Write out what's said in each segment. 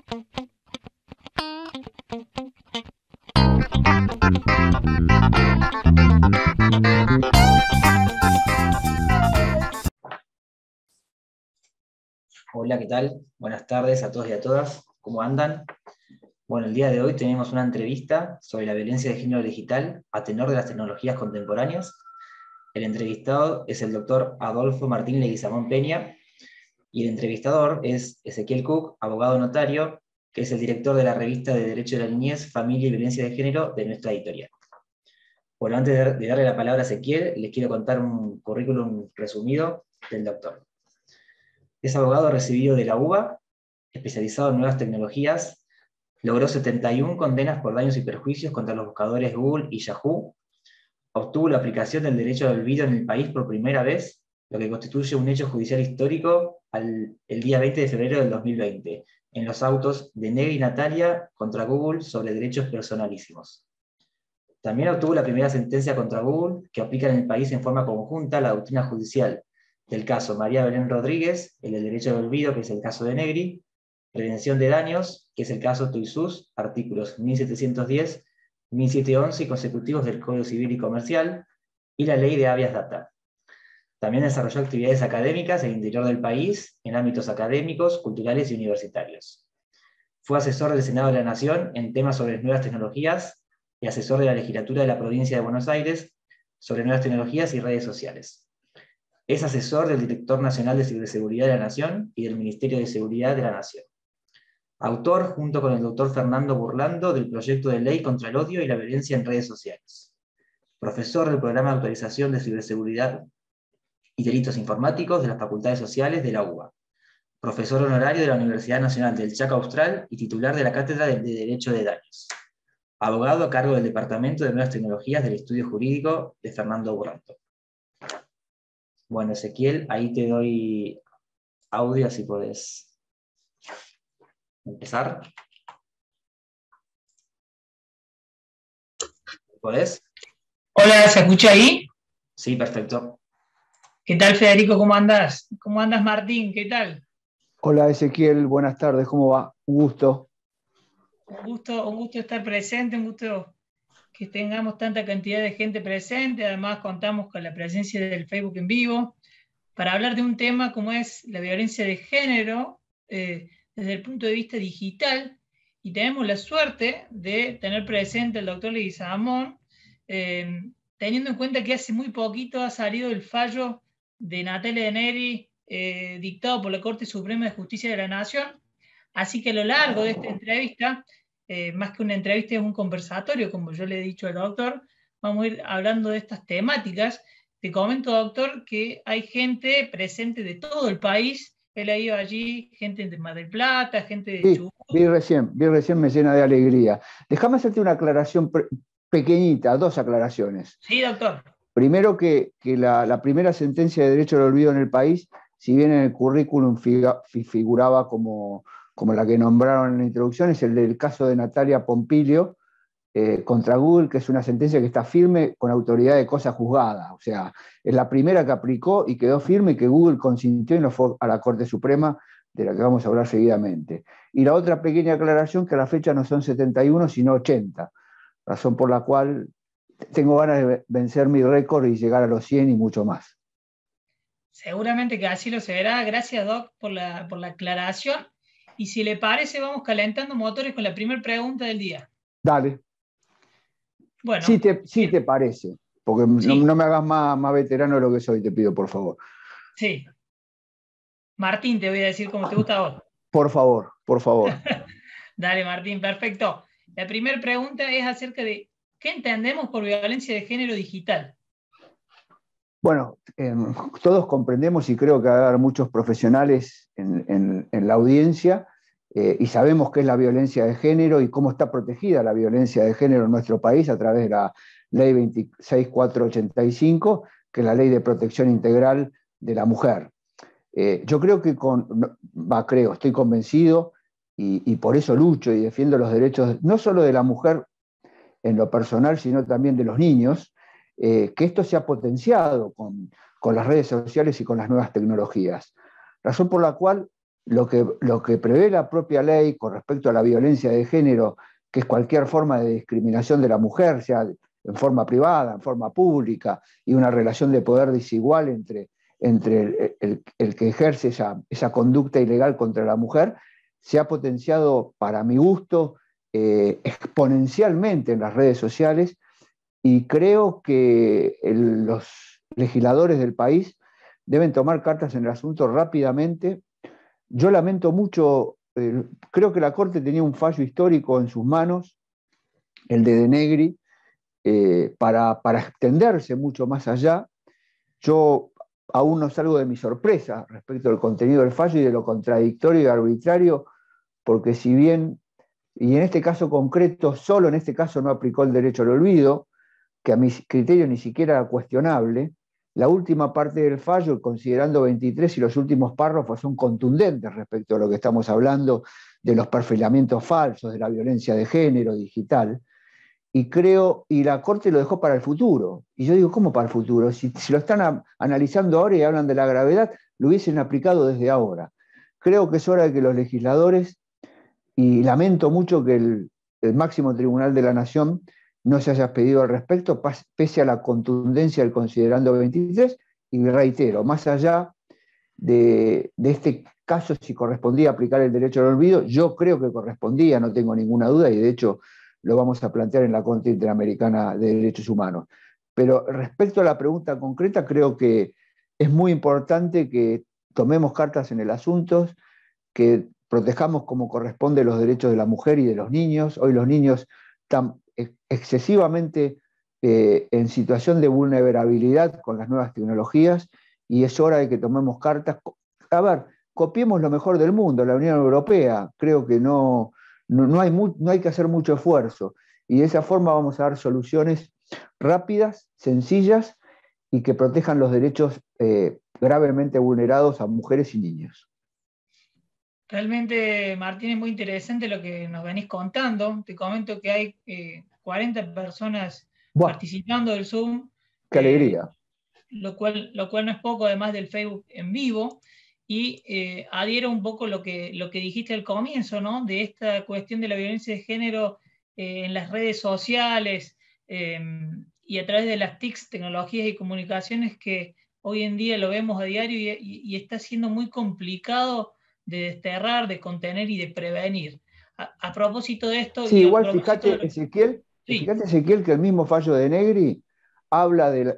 Hola, ¿qué tal? Buenas tardes a todos y a todas. ¿Cómo andan? Bueno, el día de hoy tenemos una entrevista sobre la violencia de género digital a tenor de las tecnologías contemporáneas. El entrevistado es el doctor Adolfo Martín Leguizamón Peña y el entrevistador es Ezequiel Cook, abogado notario, que es el director de la revista de Derecho de la Niñez, Familia y Violencia de Género de nuestra editorial. Bueno, antes de darle la palabra a Ezequiel, les quiero contar un currículum resumido del doctor. Es abogado recibido de la UBA, especializado en nuevas tecnologías, logró 71 condenas por daños y perjuicios contra los buscadores Google y Yahoo, obtuvo la aplicación del derecho al olvido en el país por primera vez, lo que constituye un hecho judicial histórico el día 20 de febrero del 2020, en los autos de Negri y Natalia contra Google sobre derechos personalísimos. También obtuvo la primera sentencia contra Google, que aplica en el país en forma conjunta la doctrina judicial del caso María Belén Rodríguez, el del derecho al olvido, que es el caso de Negri, prevención de daños, que es el caso Tuisús, artículos 1710, 1711 y consecutivos del Código Civil y Comercial, y la ley de habeas data. También desarrolló actividades académicas en el interior del país, en ámbitos académicos, culturales y universitarios. Fue asesor del Senado de la Nación en temas sobre nuevas tecnologías y asesor de la legislatura de la provincia de Buenos Aires sobre nuevas tecnologías y redes sociales. Es asesor del Director Nacional de Ciberseguridad de la Nación y del Ministerio de Seguridad de la Nación. Autor, junto con el doctor Fernando Burlando, del proyecto de ley contra el odio y la violencia en redes sociales. Profesor del programa de actualización de ciberseguridad y delitos informáticos de las Facultades Sociales de la UBA. Profesor honorario de la Universidad Nacional del Chaco Austral y titular de la Cátedra de Derecho de Daños. Abogado a cargo del Departamento de Nuevas Tecnologías del Estudio Jurídico de Fernando Burlando. Bueno, Ezequiel, ahí te doy audio, así podés empezar. ¿Podés? Hola, ¿se escucha ahí? Sí, perfecto. ¿Qué tal, Federico? ¿Cómo andás? ¿Cómo andas, Martín? ¿Qué tal? Hola Ezequiel, buenas tardes, ¿cómo va? Un gusto. Un gusto estar presente, un gusto que tengamos tanta cantidad de gente presente. Además, contamos con la presencia del Facebook en vivo para hablar de un tema como es la violencia de género desde el punto de vista digital. Y tenemos la suerte de tener presente al doctor Leguizamón, teniendo en cuenta que hace muy poquito ha salido el fallo de Natalia Neri, dictado por la Corte Suprema de Justicia de la Nación. Así que a lo largo de esta entrevista, más que una entrevista es un conversatorio, como yo le he dicho al doctor, vamos a ir hablando de estas temáticas. Te comento, doctor, que hay gente presente de todo el país. Él ha ido allí, gente de Mar del Plata, gente de Sí, Chubut. vi recién, me llena de alegría. Déjame hacerte una aclaración pequeñita, dos aclaraciones. Sí, doctor. Primero que la primera sentencia de derecho al olvido en el país, si bien en el currículum figuraba como la que nombraron en la introducción, es el del caso de Natalia Pompilio contra Google, que es una sentencia que está firme con autoridad de cosa juzgada. O sea, es la primera que aplicó y quedó firme y que Google consintió y no fue a la Corte Suprema, de la que vamos a hablar seguidamente. Y la otra pequeña aclaración, que a la fecha no son 71, sino 80, razón por la cual tengo ganas de vencer mi récord y llegar a los 100 y mucho más. Seguramente que así lo será. Gracias, Doc, por la aclaración. Y si le parece, vamos calentando motores con la primera pregunta del día. Dale. Bueno. Sí te parece, porque sí. no me hagas más veterano de lo que soy, te pido, por favor. Sí. Martín, te voy a decir cómo te gusta a vos. Por favor, por favor. Dale, Martín, perfecto. La primera pregunta es acerca de ¿qué entendemos por violencia de género digital? Bueno, todos comprendemos y creo que va a haber muchos profesionales en la audiencia y sabemos qué es la violencia de género y cómo está protegida la violencia de género en nuestro país a través de la Ley 26485, que es la Ley de Protección Integral de la Mujer. Yo creo que estoy convencido y por eso lucho y defiendo los derechos no solo de la mujer en lo personal, sino también de los niños, que esto se ha potenciado con las redes sociales y con las nuevas tecnologías. Razón por la cual lo que prevé la propia ley con respecto a la violencia de género, que es cualquier forma de discriminación de la mujer, sea en forma privada, en forma pública, y una relación de poder desigual entre el que ejerce esa conducta ilegal contra la mujer, se ha potenciado, para mi gusto, exponencialmente en las redes sociales, y creo que los legisladores del país deben tomar cartas en el asunto rápidamente. Yo lamento mucho, creo que la Corte tenía un fallo histórico en sus manos, el de Negri, para extenderse mucho más allá. Yo aún no salgo de mi sorpresa respecto al contenido del fallo y de lo contradictorio y arbitrario, porque si bien, y en este caso concreto, solo en este caso no aplicó el derecho al olvido, que a mi criterio ni siquiera era cuestionable, la última parte del fallo, considerando 23 y los últimos párrafos, son contundentes respecto a lo que estamos hablando de los perfilamientos falsos, de la violencia de género digital. Y creo, y la Corte lo dejó para el futuro. Y yo digo, ¿cómo para el futuro? Si lo están analizando ahora y hablan de la gravedad, lo hubiesen aplicado desde ahora. Creo que es hora de que los legisladores, y lamento mucho que el máximo tribunal de la Nación no se haya pedido al respecto, pese a la contundencia del considerando 23, y reitero, más allá de este caso, si correspondía aplicar el derecho al olvido, yo creo que correspondía, no tengo ninguna duda, y de hecho lo vamos a plantear en la Corte Interamericana de Derechos Humanos. Pero respecto a la pregunta concreta, creo que es muy importante que tomemos cartas en el asunto, que protejamos como corresponde los derechos de la mujer y de los niños. Hoy los niños están excesivamente en situación de vulnerabilidad con las nuevas tecnologías, y es hora de que tomemos cartas. A ver, copiemos lo mejor del mundo, la Unión Europea. Creo que no hay que hacer mucho esfuerzo, y de esa forma vamos a dar soluciones rápidas, sencillas, y que protejan los derechos gravemente vulnerados a mujeres y niños. Realmente, Martín, es muy interesante lo que nos venís contando. Te comento que hay 40 personas ¡Buah! participando del Zoom, ¡Qué alegría! lo cual no es poco, además del Facebook en vivo, y adhiero un poco lo que dijiste al comienzo, ¿no? De esta cuestión de la violencia de género en las redes sociales y a través de las TICs, tecnologías y comunicaciones, que hoy en día lo vemos a diario y está siendo muy complicado de desterrar, de contener y de prevenir. A propósito de esto, Sí, y a igual propósito de... fíjate, Ezequiel, Sí, que el mismo fallo de Negri habla de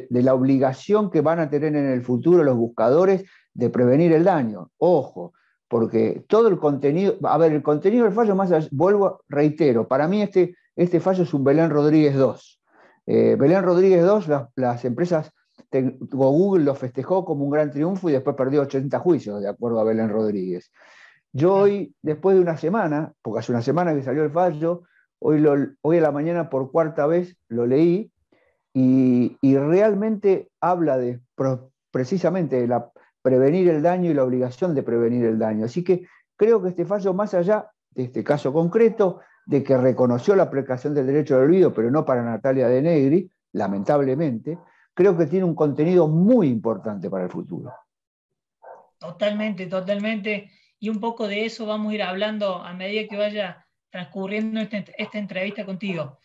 la obligación que van a tener en el futuro los buscadores de prevenir el daño. Ojo, porque todo el contenido, a ver, el contenido del fallo, más allá, vuelvo, reitero, para mí este fallo es un Belén Rodríguez 2. Belén Rodríguez 2, las empresas, Google lo festejó como un gran triunfo y después perdió 80 juicios, de acuerdo a Belén Rodríguez. Yo hoy, después de una semana, porque hace una semana que salió el fallo, hoy a la mañana por cuarta vez lo leí, y realmente habla precisamente de prevenir el daño y la obligación de prevenir el daño. Así que creo que este fallo, más allá de este caso concreto, de que reconoció la aplicación del derecho al olvido, pero no para Natalia de Negri, lamentablemente, creo que tiene un contenido muy importante para el futuro. totalmente, totalmente. Y un poco de eso vamos a ir hablando a medida que vaya transcurriendo esta entrevista contigo.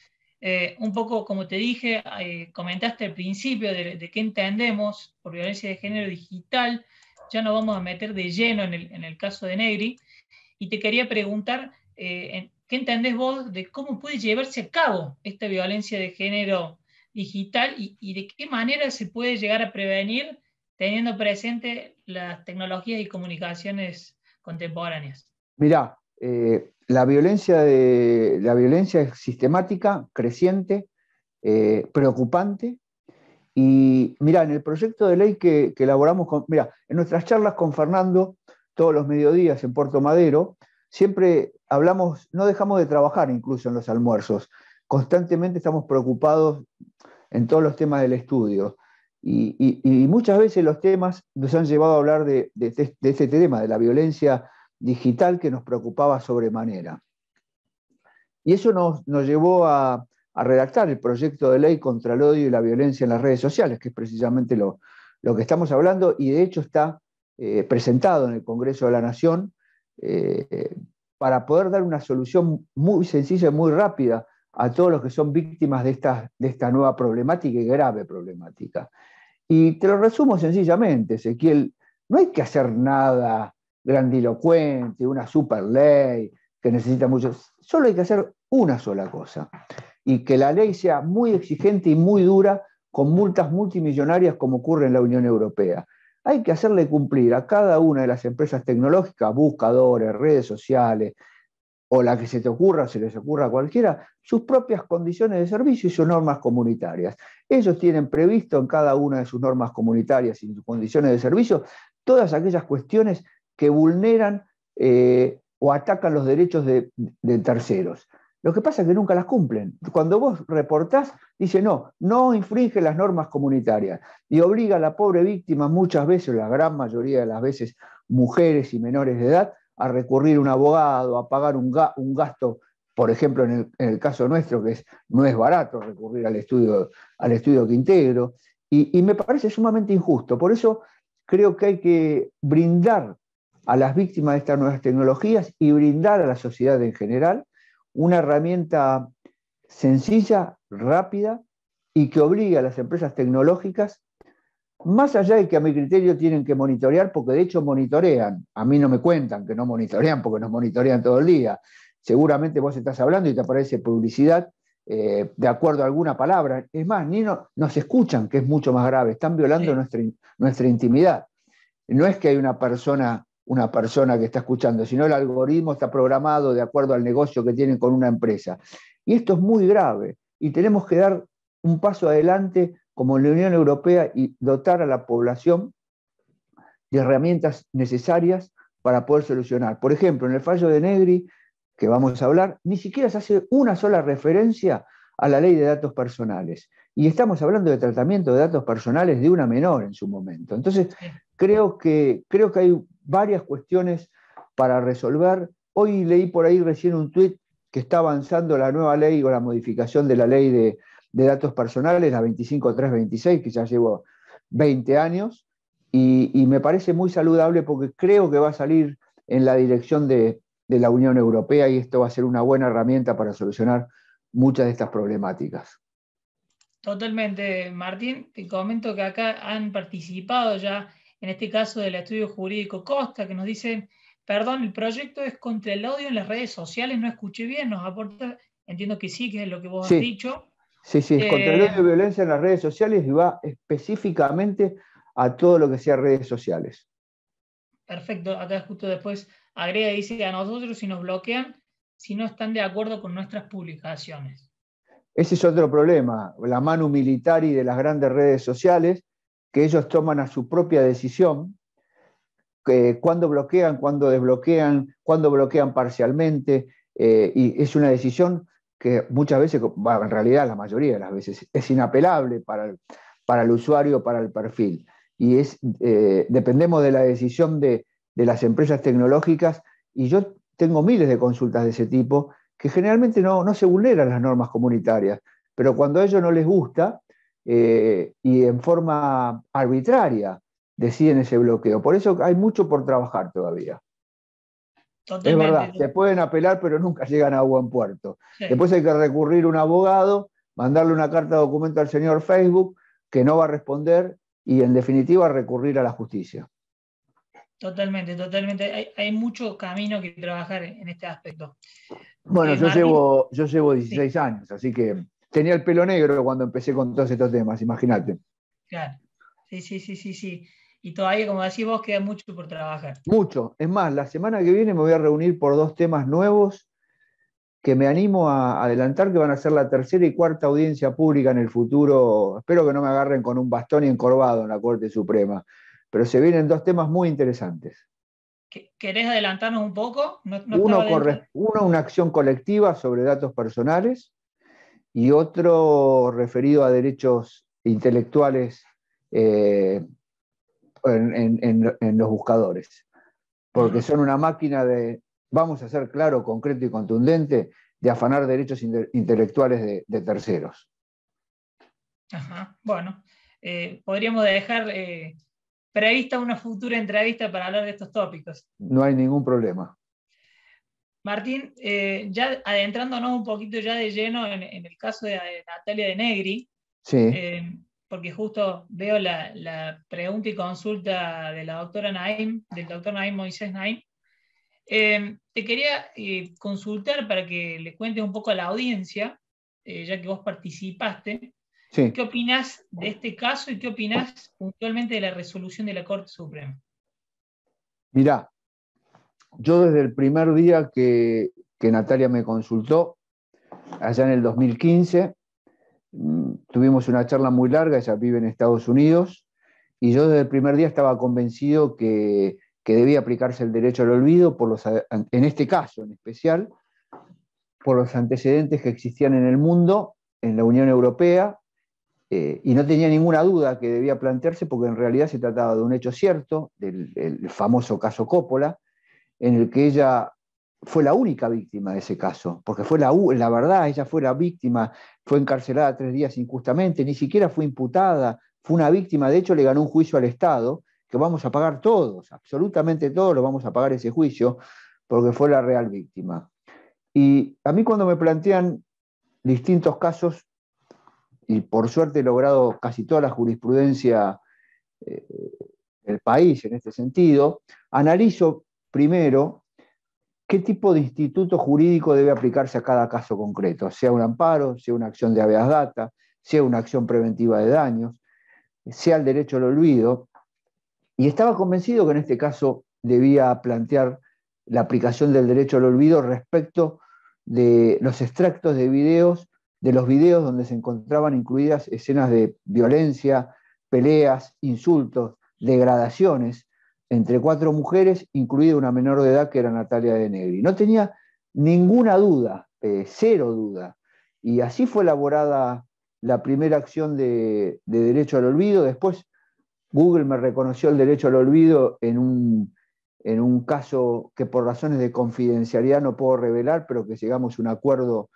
Un poco, como te dije, comentaste al principio de qué entendemos por violencia de género digital. Ya nos vamos a meter de lleno en el caso de Negri. Y te quería preguntar, ¿qué entendés vos de cómo puede llevarse a cabo esta violencia de género digital y de qué manera se puede llegar a prevenir teniendo presente las tecnologías y comunicaciones contemporáneas? Mirá, la violencia es sistemática, creciente, preocupante. Y mira, en el proyecto de ley que elaboramos, en nuestras charlas con Fernando, todos los mediodías en Puerto Madero, siempre hablamos, no dejamos de trabajar incluso en los almuerzos. Constantemente estamos preocupados en todos los temas del estudio. Y muchas veces los temas nos han llevado a hablar de este tema, de la violencia digital, que nos preocupaba sobremanera. Y eso nos llevó a redactar el proyecto de ley contra el odio y la violencia en las redes sociales, que es precisamente lo que estamos hablando, y de hecho está presentado en el Congreso de la Nación para poder dar una solución muy sencilla y muy rápida a todos los que son víctimas de esta nueva problemática y grave problemática. Y te lo resumo sencillamente, Ezequiel, no hay que hacer nada grandilocuente, una super ley que necesita muchos, solo hay que hacer una sola cosa, y que la ley sea muy exigente y muy dura, con multas multimillonarias como ocurre en la Unión Europea. Hay que hacerle cumplir a cada una de las empresas tecnológicas, buscadores, redes sociales, o la que se te ocurra, se les ocurra a cualquiera, sus propias condiciones de servicio y sus normas comunitarias. Ellos tienen previsto en cada una de sus normas comunitarias y sus condiciones de servicio todas aquellas cuestiones que vulneran o atacan los derechos de terceros. Lo que pasa es que nunca las cumplen. Cuando vos reportás, dice no infringe las normas comunitarias y obliga a la pobre víctima, muchas veces, la gran mayoría de las veces, mujeres y menores de edad, a recurrir a un abogado, a pagar un gasto, por ejemplo, en el caso nuestro, que no es barato recurrir al estudio Quintegro, y me parece sumamente injusto. Por eso creo que hay que brindar a las víctimas de estas nuevas tecnologías y brindar a la sociedad en general una herramienta sencilla, rápida y que obligue a las empresas tecnológicas, más allá de que a mi criterio tienen que monitorear, porque de hecho monitorean. A mí no me cuentan que no monitorean, porque nos monitorean todo el día. Seguramente vos estás hablando y te aparece publicidad de acuerdo a alguna palabra. Es más, ni nos escuchan, que es mucho más grave. Están violando nuestra intimidad. No es que hay una persona que está escuchando, sino el algoritmo está programado de acuerdo al negocio que tienen con una empresa. Y esto es muy grave y tenemos que dar un paso adelante como la Unión Europea y dotar a la población de herramientas necesarias para poder solucionar. Por ejemplo, en el fallo de Negri, que vamos a hablar, ni siquiera se hace una sola referencia a la ley de datos personales. Y estamos hablando de tratamiento de datos personales de una menor en su momento. Entonces, creo que hay varias cuestiones para resolver. Hoy leí por ahí recién un tuit que está avanzando la nueva ley o la modificación de la ley de datos personales, la 25326, que ya llevo 20 años, y me parece muy saludable porque creo que va a salir en la dirección de la Unión Europea y esto va a ser una buena herramienta para solucionar muchas de estas problemáticas. Totalmente, Martín. Te comento que acá han participado ya, en este caso del estudio jurídico Costa, que nos dicen, perdón, el proyecto es contra el odio en las redes sociales, no escuché bien, nos aporta, entiendo que sí, que es lo que vos has dicho. Sí, es contra el odio y violencia en las redes sociales y va específicamente a todo lo que sea redes sociales. Perfecto, acá justo después agrega y dice, a nosotros si nos bloquean, si no están de acuerdo con nuestras publicaciones. Ese es otro problema, la mano militar y de las grandes redes sociales, que ellos toman a su propia decisión, cuándo bloquean, cuándo desbloquean, cuándo bloquean parcialmente, y es una decisión que muchas veces, en realidad la mayoría de las veces, es inapelable para el usuario, para el perfil. Y dependemos de la decisión de las empresas tecnológicas, y yo tengo miles de consultas de ese tipo, que generalmente no se vulneran las normas comunitarias, pero cuando a ellos no les gusta, y en forma arbitraria, deciden ese bloqueo. Por eso hay mucho por trabajar todavía. Totalmente. Es verdad, se pueden apelar, pero nunca llegan a buen puerto. Sí. Después hay que recurrir a un abogado, mandarle una carta de documento al señor Facebook, que no va a responder, y en definitiva recurrir a la justicia. Totalmente. Hay mucho camino que trabajar en este aspecto. Bueno, yo llevo 16 años, así que tenía el pelo negro cuando empecé con todos estos temas, imagínate. Claro, sí. Y todavía, como decís vos, queda mucho por trabajar. Mucho. Es más, la semana que viene me voy a reunir por 2 temas nuevos que me animo a adelantar, que van a ser la tercera y cuarta audiencia pública en el futuro. Espero que no me agarren con un bastón y encorvado en la Corte Suprema. Pero se vienen 2 temas muy interesantes. ¿Querés adelantarnos un poco? Uno, una acción colectiva sobre datos personales y otro referido a derechos intelectuales en los buscadores, porque son una máquina de, vamos a ser claro, concreto y contundente, de afanar derechos intelectuales de terceros. Ajá, bueno, podríamos dejar prevista una futura entrevista para hablar de estos tópicos. No hay ningún problema. Martín, ya adentrándonos un poquito ya de lleno en el caso de Natalia de Negri, Sí. porque justo veo la pregunta y consulta de la doctora Naim, del doctor Naim Moisés Naim. Te quería consultar para que le cuentes un poco a la audiencia, ya que vos participaste, Sí. ¿qué opinás de este caso y qué opinás puntualmente de la resolución de la Corte Suprema? Mirá, yo desde el primer día que Natalia me consultó, allá en el 2015, tuvimos una charla muy larga, ella vive en Estados Unidos, y yo desde el primer día estaba convencido que debía aplicarse el derecho al olvido, en este caso en especial, por los antecedentes que existían en el mundo, en la Unión Europea, y no tenía ninguna duda que debía plantearse porque en realidad se trataba de un hecho cierto, del famoso caso Coppola, en el que ella fue la única víctima de ese caso, porque fue la verdad, ella fue la víctima, fue encarcelada 3 días injustamente, ni siquiera fue imputada, fue una víctima, de hecho le ganó un juicio al Estado, que vamos a pagar todos, absolutamente todos lo vamos a pagar ese juicio, porque fue la real víctima. Y a mí cuando me plantean distintos casos, y por suerte he logrado casi toda la jurisprudencia del país en este sentido, analizo primero qué tipo de instituto jurídico debe aplicarse a cada caso concreto, sea un amparo, sea una acción de habeas data, sea una acción preventiva de daños, sea el derecho al olvido, y estaba convencido que en este caso debía plantear la aplicación del derecho al olvido respecto de los extractos de los videos donde se encontraban incluidas escenas de violencia, peleas, insultos, degradaciones entre 4 mujeres, incluida una menor de edad que era Natalia de Negri. No tenía ninguna duda, 0 duda. Y así fue elaborada la primera acción de derecho al olvido. Después Google me reconoció el derecho al olvido en un caso que por razones de confidencialidad no puedo revelar, pero que llegamos a un acuerdo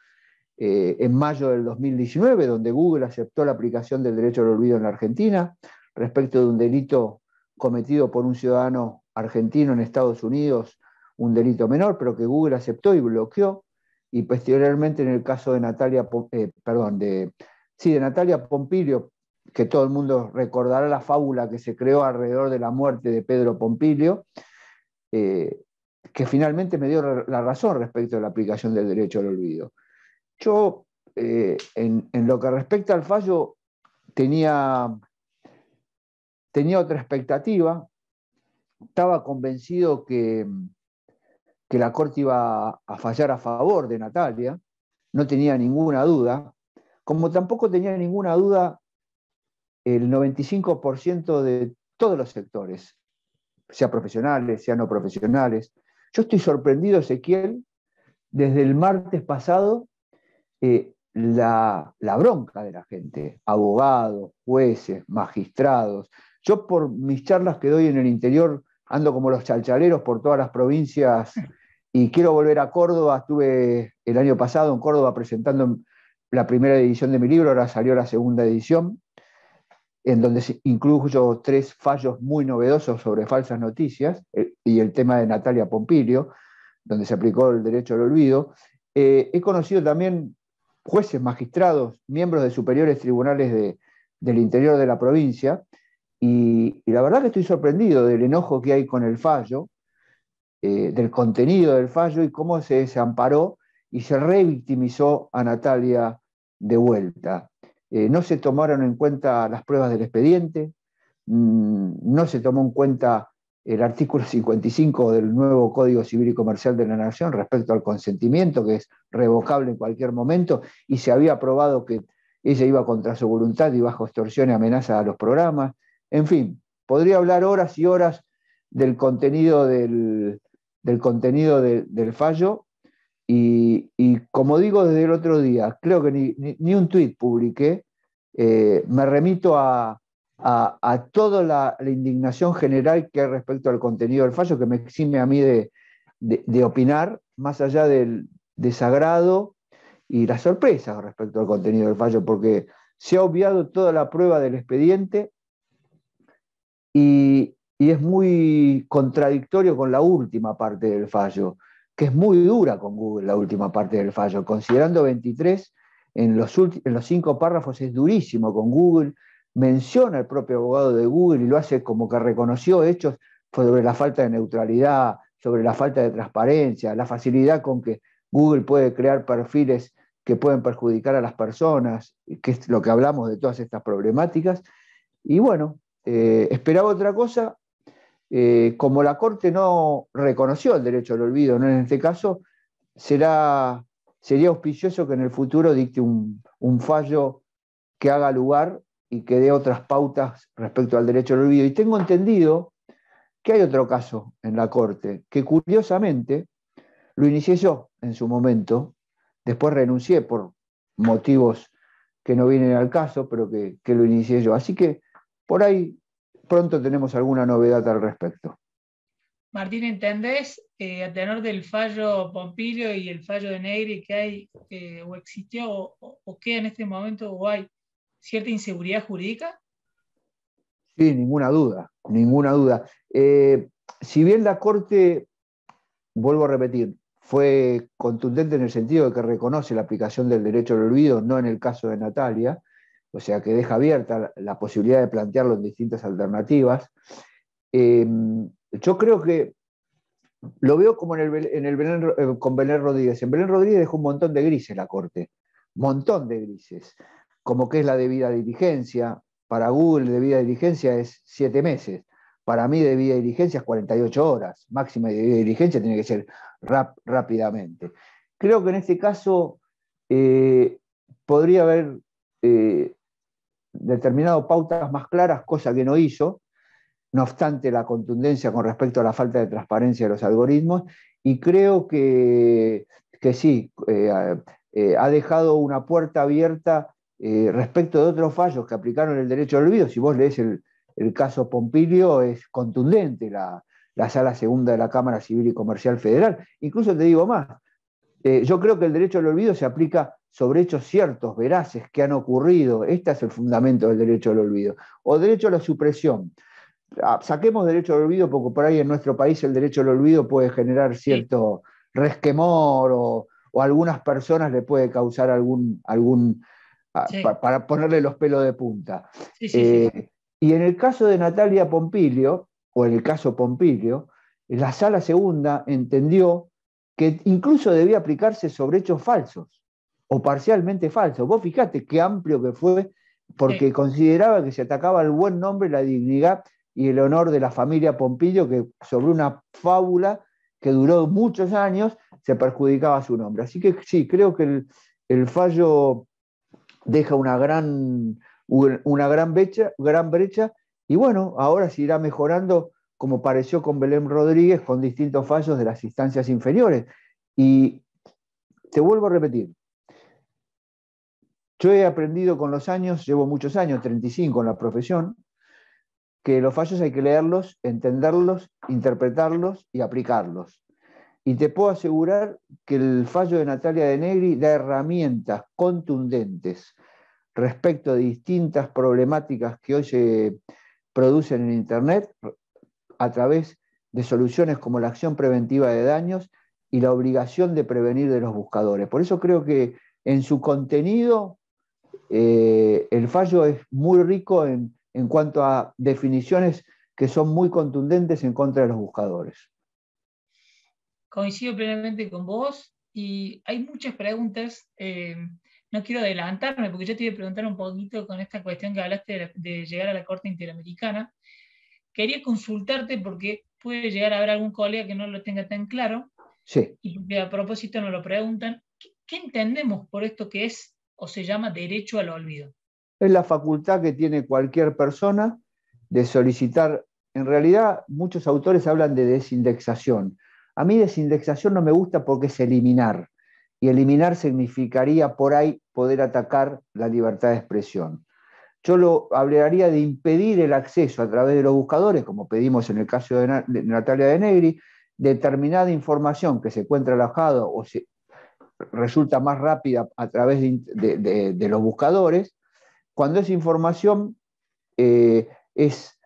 en mayo del 2019, donde Google aceptó la aplicación del derecho al olvido en la Argentina respecto de un delito cometido por un ciudadano argentino en Estados Unidos, un delito menor, pero que Google aceptó y bloqueó. Y posteriormente en el caso de Natalia Pompilio, que todo el mundo recordará la fábula que se creó alrededor de la muerte de Pedro Pompilio, que finalmente me dio la razón respecto de la aplicación del derecho al olvido. Yo, en lo que respecta al fallo, tenía otra expectativa, estaba convencido que la Corte iba a fallar a favor de Natalia, no tenía ninguna duda, como tampoco tenía ninguna duda el 95% de todos los sectores, sea profesionales, sea no profesionales. Yo estoy sorprendido, Ezequiel, desde el martes pasado, la bronca de la gente, abogados, jueces, magistrados. Yo por mis charlas que doy en el interior ando como los chalchaleros por todas las provincias y quiero volver a Córdoba. Estuve el año pasado en Córdoba presentando la primera edición de mi libro, ahora salió la segunda edición, en donde incluyo 3 fallos muy novedosos sobre falsas noticias y el tema de Natalia Pompilio, donde se aplicó el derecho al olvido. He conocido también jueces, magistrados, miembros de superiores tribunales del interior de la provincia, y la verdad que estoy sorprendido del enojo que hay con el fallo, del contenido del fallo y cómo se desamparó y se revictimizó a Natalia de vuelta. No se tomaron en cuenta las pruebas del expediente, no se tomó en cuenta el artículo 55 del nuevo Código Civil y Comercial de la Nación respecto al consentimiento, que es revocable en cualquier momento, y se había probado que ella iba contra su voluntad y bajo extorsión y amenaza a los programas. En fin, podría hablar horas y horas del contenido del fallo, y como digo desde el otro día, creo que ni un tuit publiqué. Me remito a toda la indignación general que hay respecto al contenido del fallo, que me exime a mí de opinar, más allá del desagrado y la sorpresa respecto al contenido del fallo, porque se ha obviado toda la prueba del expediente, y es muy contradictorio con la última parte del fallo, que es muy dura con Google la última parte del fallo. Considerando 23, en los 5 párrafos es durísimo con Google, menciona al propio abogado de Google y lo hace como que reconoció hechos sobre la falta de neutralidad, sobre la falta de transparencia, la facilidad con que Google puede crear perfiles que pueden perjudicar a las personas, que es lo que hablamos de todas estas problemáticas. Y bueno, esperaba otra cosa. Como la Corte no reconoció el derecho al olvido, ¿no? En este caso, sería auspicioso que en el futuro dicte un fallo que haga lugar y que dé otras pautas respecto al derecho al olvido. Y tengo entendido que hay otro caso en la Corte, que curiosamente lo inicié yo en su momento, después renuncié por motivos que no vienen al caso, pero que lo inicié yo. Así que por ahí pronto tenemos alguna novedad al respecto. Martín, ¿entendés, a tenor del fallo Pompilio y el fallo de Negri, que hay o existió o queda en este momento o hay cierta inseguridad jurídica? Sí, ninguna duda, ninguna duda. Si bien la Corte, vuelvo a repetir, fue contundente en el sentido de que reconoce la aplicación del derecho al olvido, no en el caso de Natalia, o sea que deja abierta la posibilidad de plantearlo en distintas alternativas. Yo creo que lo veo como con Belén Rodríguez. En Belén Rodríguez dejó un montón de grises la Corte, montón de grises, como que es la debida diligencia. Para Google, debida diligencia es 7 meses. Para mí, debida diligencia es 48 horas. Máxima de debida diligencia tiene que ser rápidamente. Creo que en este caso podría haber determinado pautas más claras, cosa que no hizo, no obstante la contundencia con respecto a la falta de transparencia de los algoritmos, y creo que sí, ha dejado una puerta abierta respecto de otros fallos que aplicaron el derecho al olvido. Si vos lees el caso Pompilio, es contundente la Sala Segunda de la Cámara Civil y Comercial Federal. Incluso te digo más, yo creo que el derecho al olvido se aplica sobre hechos ciertos, veraces, que han ocurrido. Este es el fundamento del derecho al olvido. O derecho a la supresión. Saquemos derecho al olvido porque por ahí en nuestro país el derecho al olvido puede generar cierto resquemor o a algunas personas le puede causar Sí. para ponerle los pelos de punta. Sí. Y en el caso de Natalia Pompilio, o en el caso Pompilio, la Sala Segunda entendió que incluso debía aplicarse sobre hechos falsos o parcialmente falsos. Vos fijate qué amplio que fue, porque consideraba que se atacaba el buen nombre, la dignidad y el honor de la familia Pompilio, que sobre una fábula que duró muchos años se perjudicaba su nombre. Así que sí, creo que el fallo deja una gran brecha, y bueno, ahora se irá mejorando, como pareció con Belén Rodríguez, con distintos fallos de las instancias inferiores. Y te vuelvo a repetir, yo he aprendido con los años, llevo muchos años, 35 en la profesión, que los fallos hay que leerlos, entenderlos, interpretarlos y aplicarlos. Y te puedo asegurar que el fallo de Natalia de Negri da herramientas contundentes respecto de distintas problemáticas que hoy se producen en Internet a través de soluciones como la acción preventiva de daños y la obligación de prevenir de los buscadores. Por eso creo que en su contenido el fallo es muy rico en cuanto a definiciones que son muy contundentes en contra de los buscadores. Coincido plenamente con vos y hay muchas preguntas. No quiero adelantarme porque yo te iba a preguntar un poquito con esta cuestión que hablaste de llegar a la Corte Interamericana. Quería consultarte porque puede llegar a haber algún colega que no lo tenga tan claro. Sí. Y porque a propósito nos lo preguntan, ¿qué entendemos por esto que es o se llama derecho al olvido? Es la facultad que tiene cualquier persona de solicitar. En realidad, muchos autores hablan de desindexación. A mí desindexación no me gusta porque es eliminar. Y eliminar significaría por ahí poder atacar la libertad de expresión. Yo lo hablaría de impedir el acceso a través de los buscadores, como pedimos en el caso de Natalia de Negri, determinada información que se encuentra alojada o se resulta más rápida a través de los buscadores, cuando esa información es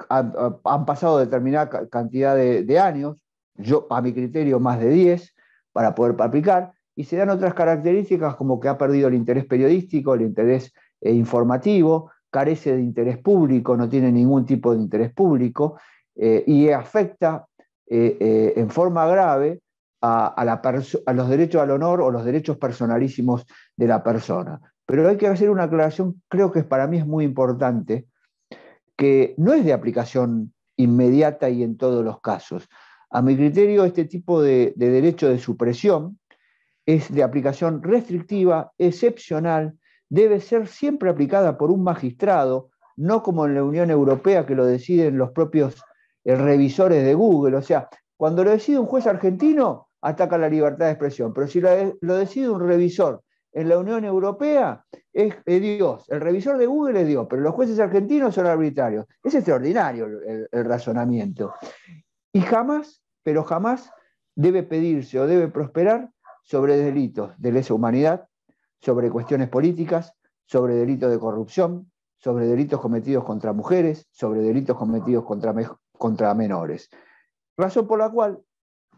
han pasado determinada cantidad de años, yo a mi criterio más de 10, para poder aplicar, y se dan otras características como que ha perdido el interés periodístico, el interés informativo, carece de interés público, no tiene ningún tipo de interés público, y afecta en forma grave a los derechos al honor o los derechos personalísimos de la persona. Pero hay que hacer una aclaración, creo que para mí es muy importante, que no es de aplicación inmediata y en todos los casos. A mi criterio, este tipo de derecho de supresión es de aplicación restrictiva, excepcional, debe ser siempre aplicada por un magistrado, no como en la Unión Europea que lo deciden los propios revisores de Google. O sea, cuando lo decide un juez argentino, ataca la libertad de expresión, pero si lo decide un revisor en la Unión Europea, es Dios. El revisor de Google es Dios, pero los jueces argentinos son arbitrarios. Es extraordinario el razonamiento. Y jamás, pero jamás, debe pedirse o debe prosperar sobre delitos de lesa humanidad, sobre cuestiones políticas, sobre delitos de corrupción, sobre delitos cometidos contra mujeres, sobre delitos cometidos contra menores. Razón por la cual,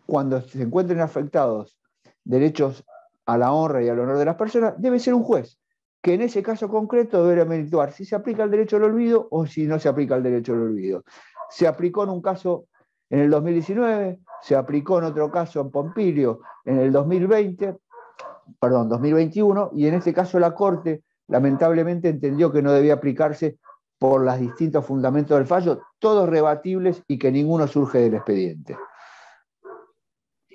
cuando se encuentren afectados derechos a la honra y al honor de las personas, debe ser un juez, que en ese caso concreto deberá evaluar si se aplica el derecho al olvido o si no se aplica el derecho al olvido. Se aplicó en un caso en el 2019, se aplicó en otro caso en Pompilio en el 2021, y en este caso la Corte lamentablemente entendió que no debía aplicarse por los distintos fundamentos del fallo, todos rebatibles y que ninguno surge del expediente.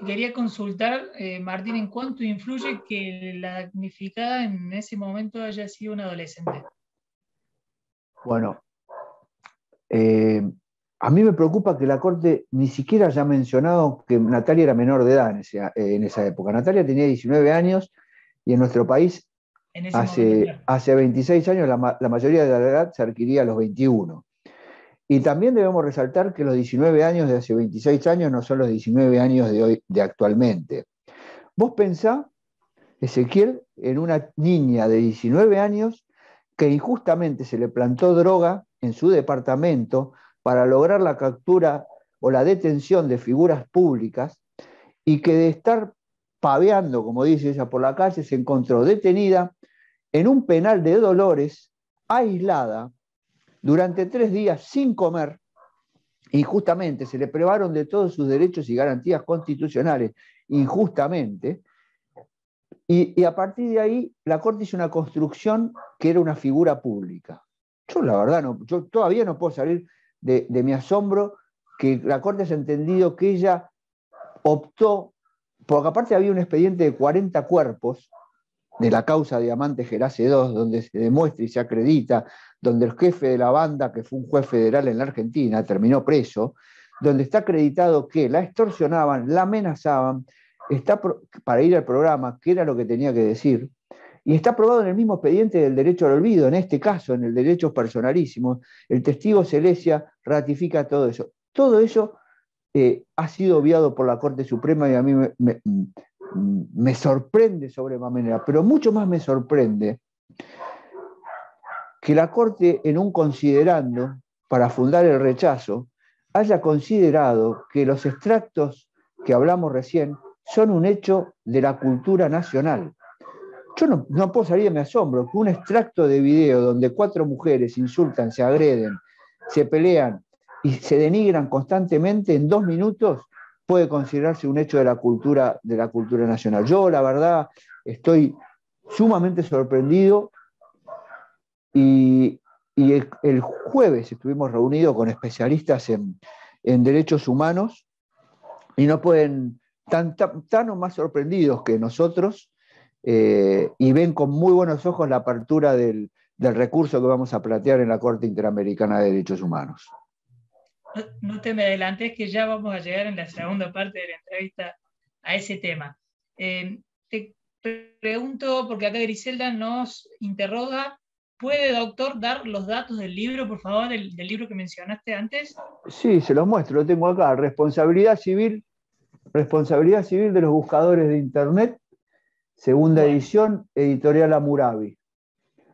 Quería consultar, Martín, ¿en cuánto influye que la damnificada en ese momento haya sido una adolescente? Bueno, a mí me preocupa que la Corte ni siquiera haya mencionado que Natalia era menor de edad en esa época. Natalia tenía 19 años y en nuestro país hace 26 años la mayoría de la edad se adquiría a los 21. Y también debemos resaltar que los 19 años de hace 26 años no son los 19 años de hoy, de actualmente. Vos pensá, Ezequiel, en una niña de 19 años que injustamente se le plantó droga en su departamento para lograr la captura o la detención de figuras públicas, y que de estar paveando, como dice ella, por la calle, se encontró detenida en un penal de Dolores, aislada, durante 3 días sin comer. Injustamente se le privaron de todos sus derechos y garantías constitucionales, injustamente, y a partir de ahí la Corte hizo una construcción que era una figura pública. Yo la verdad, yo todavía no puedo salir de mi asombro que la Corte haya entendido que ella optó, porque aparte había un expediente de 40 cuerpos de la causa Diamante Gerace II, donde se demuestra y se acredita, donde el jefe de la banda, que fue un juez federal en la Argentina, terminó preso, donde está acreditado que la extorsionaban, la amenazaban, para ir al programa, que era lo que tenía que decir, y está aprobado en el mismo expediente del derecho al olvido, en este caso, en el derecho personalísimo. El testigo Celestia ratifica todo eso. Todo eso ha sido obviado por la Corte Suprema, y a mí me sorprende sobremanera, pero mucho más me sorprende que la Corte, en un considerando para fundar el rechazo, haya considerado que los extractos que hablamos recién son un hecho de la cultura nacional. Yo no puedo salir de mi asombro que un extracto de video donde 4 mujeres insultan, se agreden, se pelean y se denigran constantemente, en 2 minutos puede considerarse un hecho de la cultura nacional. Yo, la verdad, estoy sumamente sorprendido, y el jueves estuvimos reunidos con especialistas en derechos humanos, y no pueden tan o más sorprendidos que nosotros, y ven con muy buenos ojos la apertura del recurso que vamos a plantear en la Corte Interamericana de Derechos Humanos. No te me adelantes, que ya vamos a llegar en la segunda parte de la entrevista a ese tema. Te pregunto, porque acá Griselda nos interroga, ¿puede, doctor, dar los datos del libro, por favor, del libro que mencionaste antes? Sí, se los muestro, lo tengo acá. Responsabilidad civil de los buscadores de Internet, segunda edición, editorial Hammurabi.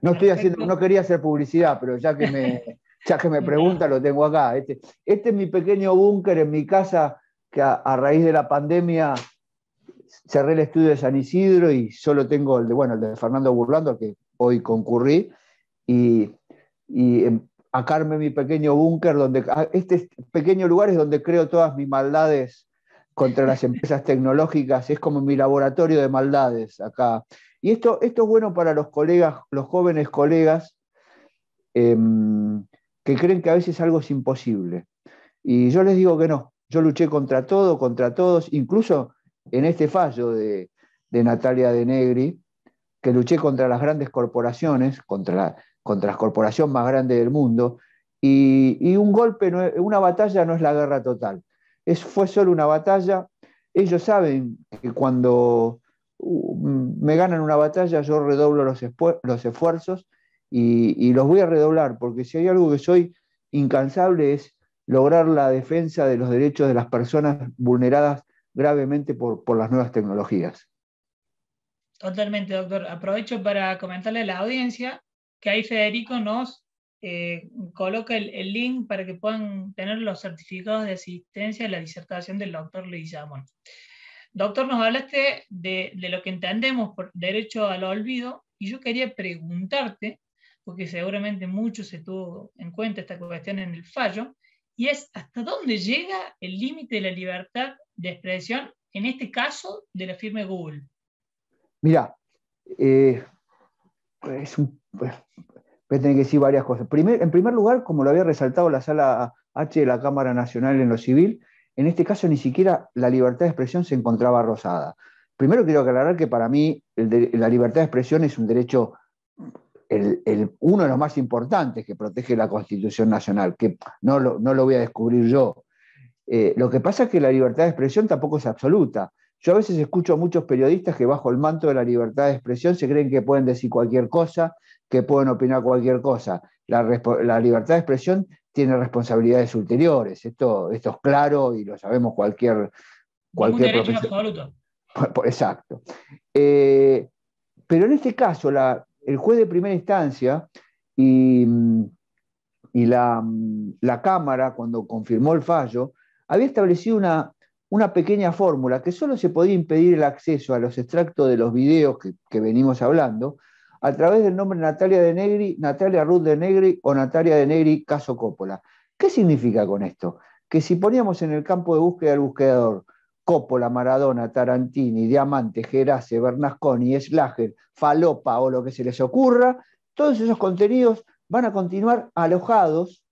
No quería hacer publicidad, pero ya que Ya que me pregunta, lo tengo acá. Este es mi pequeño búnker en mi casa, que a raíz de la pandemia cerré el estudio de San Isidro y solo tengo el de Fernando Burlando, al que hoy concurrí, y, acá armé mi pequeño búnker, este pequeño lugar es donde creo todas mis maldades contra las empresas tecnológicas, es como mi laboratorio de maldades acá. Y esto es bueno para los colegas, los jóvenes colegas, eh, que creen que a veces algo es imposible. Y yo les digo que no, yo luché contra todo, contra todos, incluso en este fallo de Natalia De Negri, que luché contra las grandes corporaciones, contra las corporaciones más grandes del mundo, y un golpe, una batalla no es la guerra total, fue solo una batalla. Ellos saben que cuando me ganan una batalla yo redoblo los esfuerzos y los voy a redoblar, porque si hay algo que soy incansable es lograr la defensa de los derechos de las personas vulneradas gravemente por las nuevas tecnologías. Totalmente, doctor. Aprovecho para comentarle a la audiencia que ahí Federico nos coloca el link para que puedan tener los certificados de asistencia a la disertación del doctor Leguizamón. Doctor, nos hablaste de lo que entendemos por derecho al olvido, y yo quería preguntarte, porque seguramente mucho se tuvo en cuenta esta cuestión en el fallo, y es ¿hasta dónde llega el límite de la libertad de expresión, en este caso de la firma Google? Mira, voy a tener que decir varias cosas. En primer lugar, como lo había resaltado la Sala H de la Cámara Nacional en lo civil, en este caso ni siquiera la libertad de expresión se encontraba rozada. Primero quiero aclarar que para mí la libertad de expresión es un derecho, uno de los más importantes que protege la Constitución Nacional, que no lo voy a descubrir yo. Lo que pasa es que la libertad de expresión tampoco es absoluta. Yo a veces escucho a muchos periodistas que bajo el manto de la libertad de expresión se creen que pueden decir cualquier cosa, que pueden opinar cualquier cosa. La libertad de expresión tiene responsabilidades ulteriores. Esto es claro y lo sabemos cualquier derecho profesor. Absoluto. Exacto. Pero en este caso, el juez de primera instancia y la Cámara, cuando confirmó el fallo, había establecido una pequeña fórmula que solo se podía impedir el acceso a los extractos de los videos que venimos hablando a través del nombre Natalia De Negri, Natalia Ruth De Negri o Natalia De Negri caso Coppola. ¿Qué significa con esto? Que si poníamos en el campo de búsqueda del buscador Coppola, Maradona, Tarantini, Diamante, Gerace, Bernasconi, Slager, Falopa o lo que se les ocurra, todos esos contenidos van a continuar alojados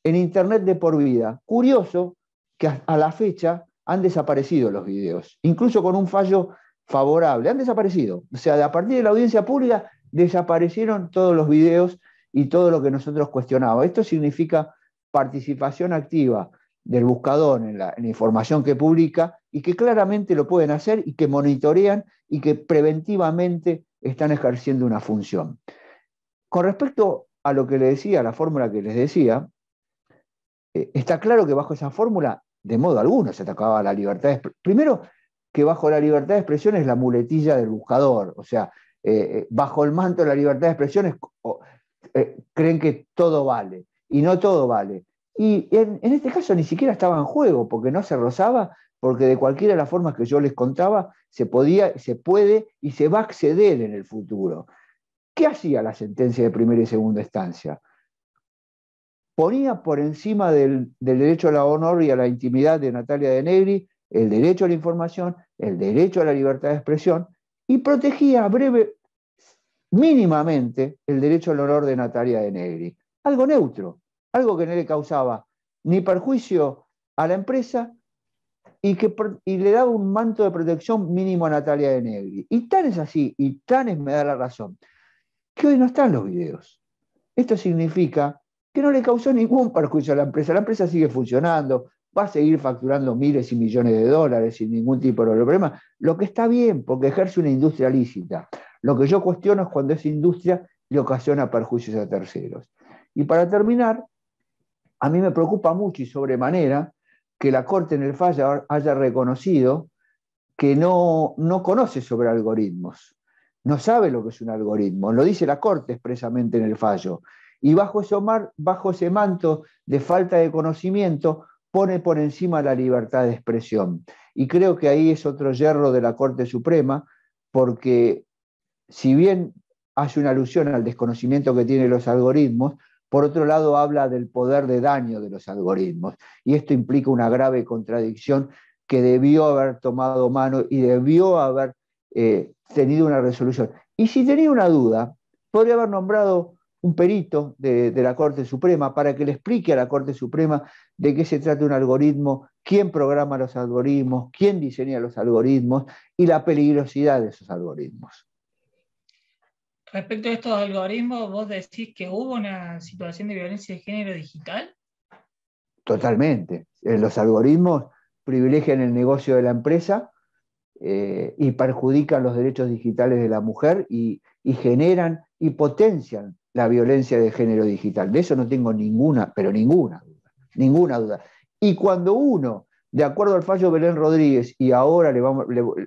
en Internet de por vida. Curioso que a la fecha han desaparecido los videos, incluso con un fallo favorable, han desaparecido. O sea, a partir de la audiencia pública desaparecieron todos los videos y todo lo que nosotros cuestionábamos. Esto significa participación activa del buscador en la información que publica y que claramente lo pueden hacer y que monitorean y que preventivamente están ejerciendo una función. Con respecto a lo que le decía, a la fórmula que les decía, está claro que bajo esa fórmula, de modo alguno, se atacaba la libertad de expresión. Primero, que bajo la libertad de expresión es la muletilla del buscador, o sea, bajo el manto de la libertad de expresión creen que todo vale, y no todo vale. Y en este caso ni siquiera estaba en juego, porque no se rozaba, porque de cualquiera de las formas que yo les contaba, se puede y se va a acceder en el futuro. ¿Qué hacía la sentencia de primera y segunda instancia? Ponía por encima del derecho al honor y a la intimidad de Natalia De Negri el derecho a la información, el derecho a la libertad de expresión, y protegía mínimamente el derecho al honor de Natalia De Negri. Algo neutro, algo que no le causaba ni perjuicio a la empresa y le daba un manto de protección mínimo a Natalia De Negri. Y tan es así, y tan es me da la razón, que hoy no están los videos. Esto significa que no le causó ningún perjuicio a la empresa sigue funcionando, va a seguir facturando miles y millones de dólares sin ningún tipo de problema, lo que está bien, porque ejerce una industria lícita. Lo que yo cuestiono es cuando esa industria le ocasiona perjuicios a terceros. Y para terminar, a mí me preocupa mucho y sobremanera que la Corte en el fallo haya reconocido que no conoce sobre algoritmos, no sabe lo que es un algoritmo, lo dice la Corte expresamente en el fallo. Y bajo ese manto de falta de conocimiento, pone por encima la libertad de expresión. Y creo que ahí es otro yerro de la Corte Suprema, porque si bien hace una alusión al desconocimiento que tienen los algoritmos, por otro lado habla del poder de daño de los algoritmos. Y esto implica una grave contradicción que debió haber tomado mano y debió haber tenido una resolución. Y si tenía una duda, podría haber nombrado un perito de la Corte Suprema para que le explique a la Corte Suprema de qué se trata un algoritmo, quién programa los algoritmos, quién diseña los algoritmos y la peligrosidad de esos algoritmos. Respecto a estos algoritmos, ¿vos decís que hubo una situación de violencia de género digital? Totalmente. Los algoritmos privilegian el negocio de la empresa y perjudican los derechos digitales de la mujer y generan y potencian la violencia de género digital. De eso no tengo ninguna duda. Y cuando uno, de acuerdo al fallo Belén Rodríguez, y ahora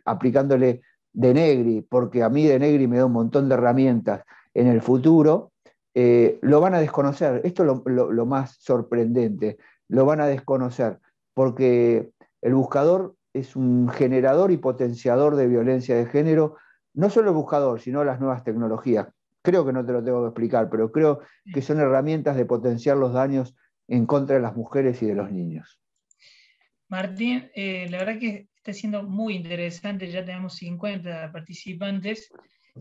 aplicándole De Negri, porque a mí De Negri me da un montón de herramientas en el futuro, lo van a desconocer. Esto es lo más sorprendente. Lo van a desconocer, porque el buscador es un generador y potenciador de violencia de género, no solo el buscador, sino las nuevas tecnologías. Creo que no te lo tengo que explicar, pero creo que son herramientas de potenciar los daños en contra de las mujeres y de los niños. Martín, la verdad que está siendo muy interesante, ya tenemos 50 participantes.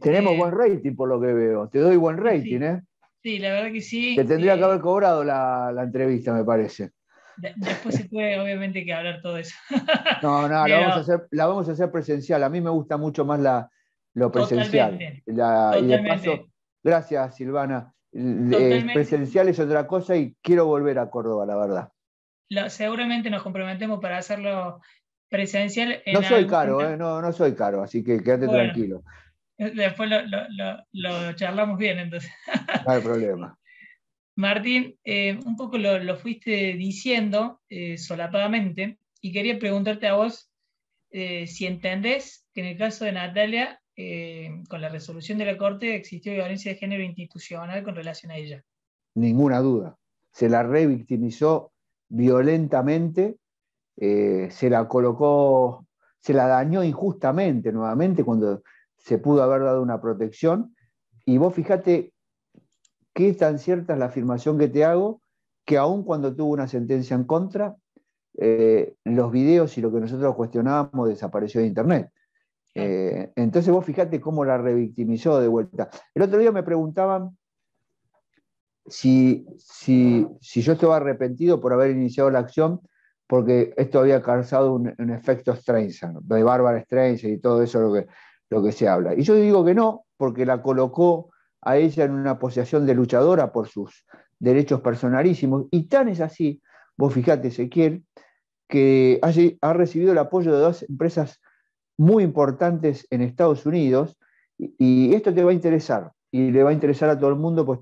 Tenemos buen rating por lo que veo, te doy buen rating, sí, ¿eh? Sí, la verdad que sí. Te tendría que haber cobrado la entrevista, me parece. Después se puede, obviamente, que hablar todo eso. No, Pero, la vamos a hacer presencial. A mí me gusta mucho más lo presencial. totalmente, Y de paso, totalmente, gracias, Silvana. totalmente. Presencial es otra cosa y quiero volver a Córdoba, la verdad. Seguramente nos comprometemos para hacerlo presencial No en soy caro, alguna. no soy caro, así que quédate Bueno, tranquilo. después lo charlamos bien, entonces. No hay problema. Martín, un poco lo fuiste diciendo solapadamente, y quería preguntarte a vos si entendés que en el caso de Natalia, con la resolución de la Corte, existió violencia de género institucional con relación a ella. Ninguna duda. Se la revictimizó violentamente, se la colocó, se la dañó injustamente nuevamente cuando se pudo haber dado una protección. Y vos fíjate qué tan cierta es la afirmación que te hago, que aun cuando tuvo una sentencia en contra, los videos y lo que nosotros cuestionábamos desapareció de internet. Entonces vos fíjate cómo la revictimizó de vuelta. El otro día me preguntaban si yo estaba arrepentido por haber iniciado la acción, porque esto había causado un efecto Streisand, de Bárbara Streisand y todo eso lo que se habla. Y yo digo que no, porque la colocó a ella en una posición de luchadora por sus derechos personalísimos, y tan es así, vos fijate, Ezequiel, que ha recibido el apoyo de dos empresas muy importantes en Estados Unidos, y esto te va a interesar, y le va a interesar a todo el mundo, pues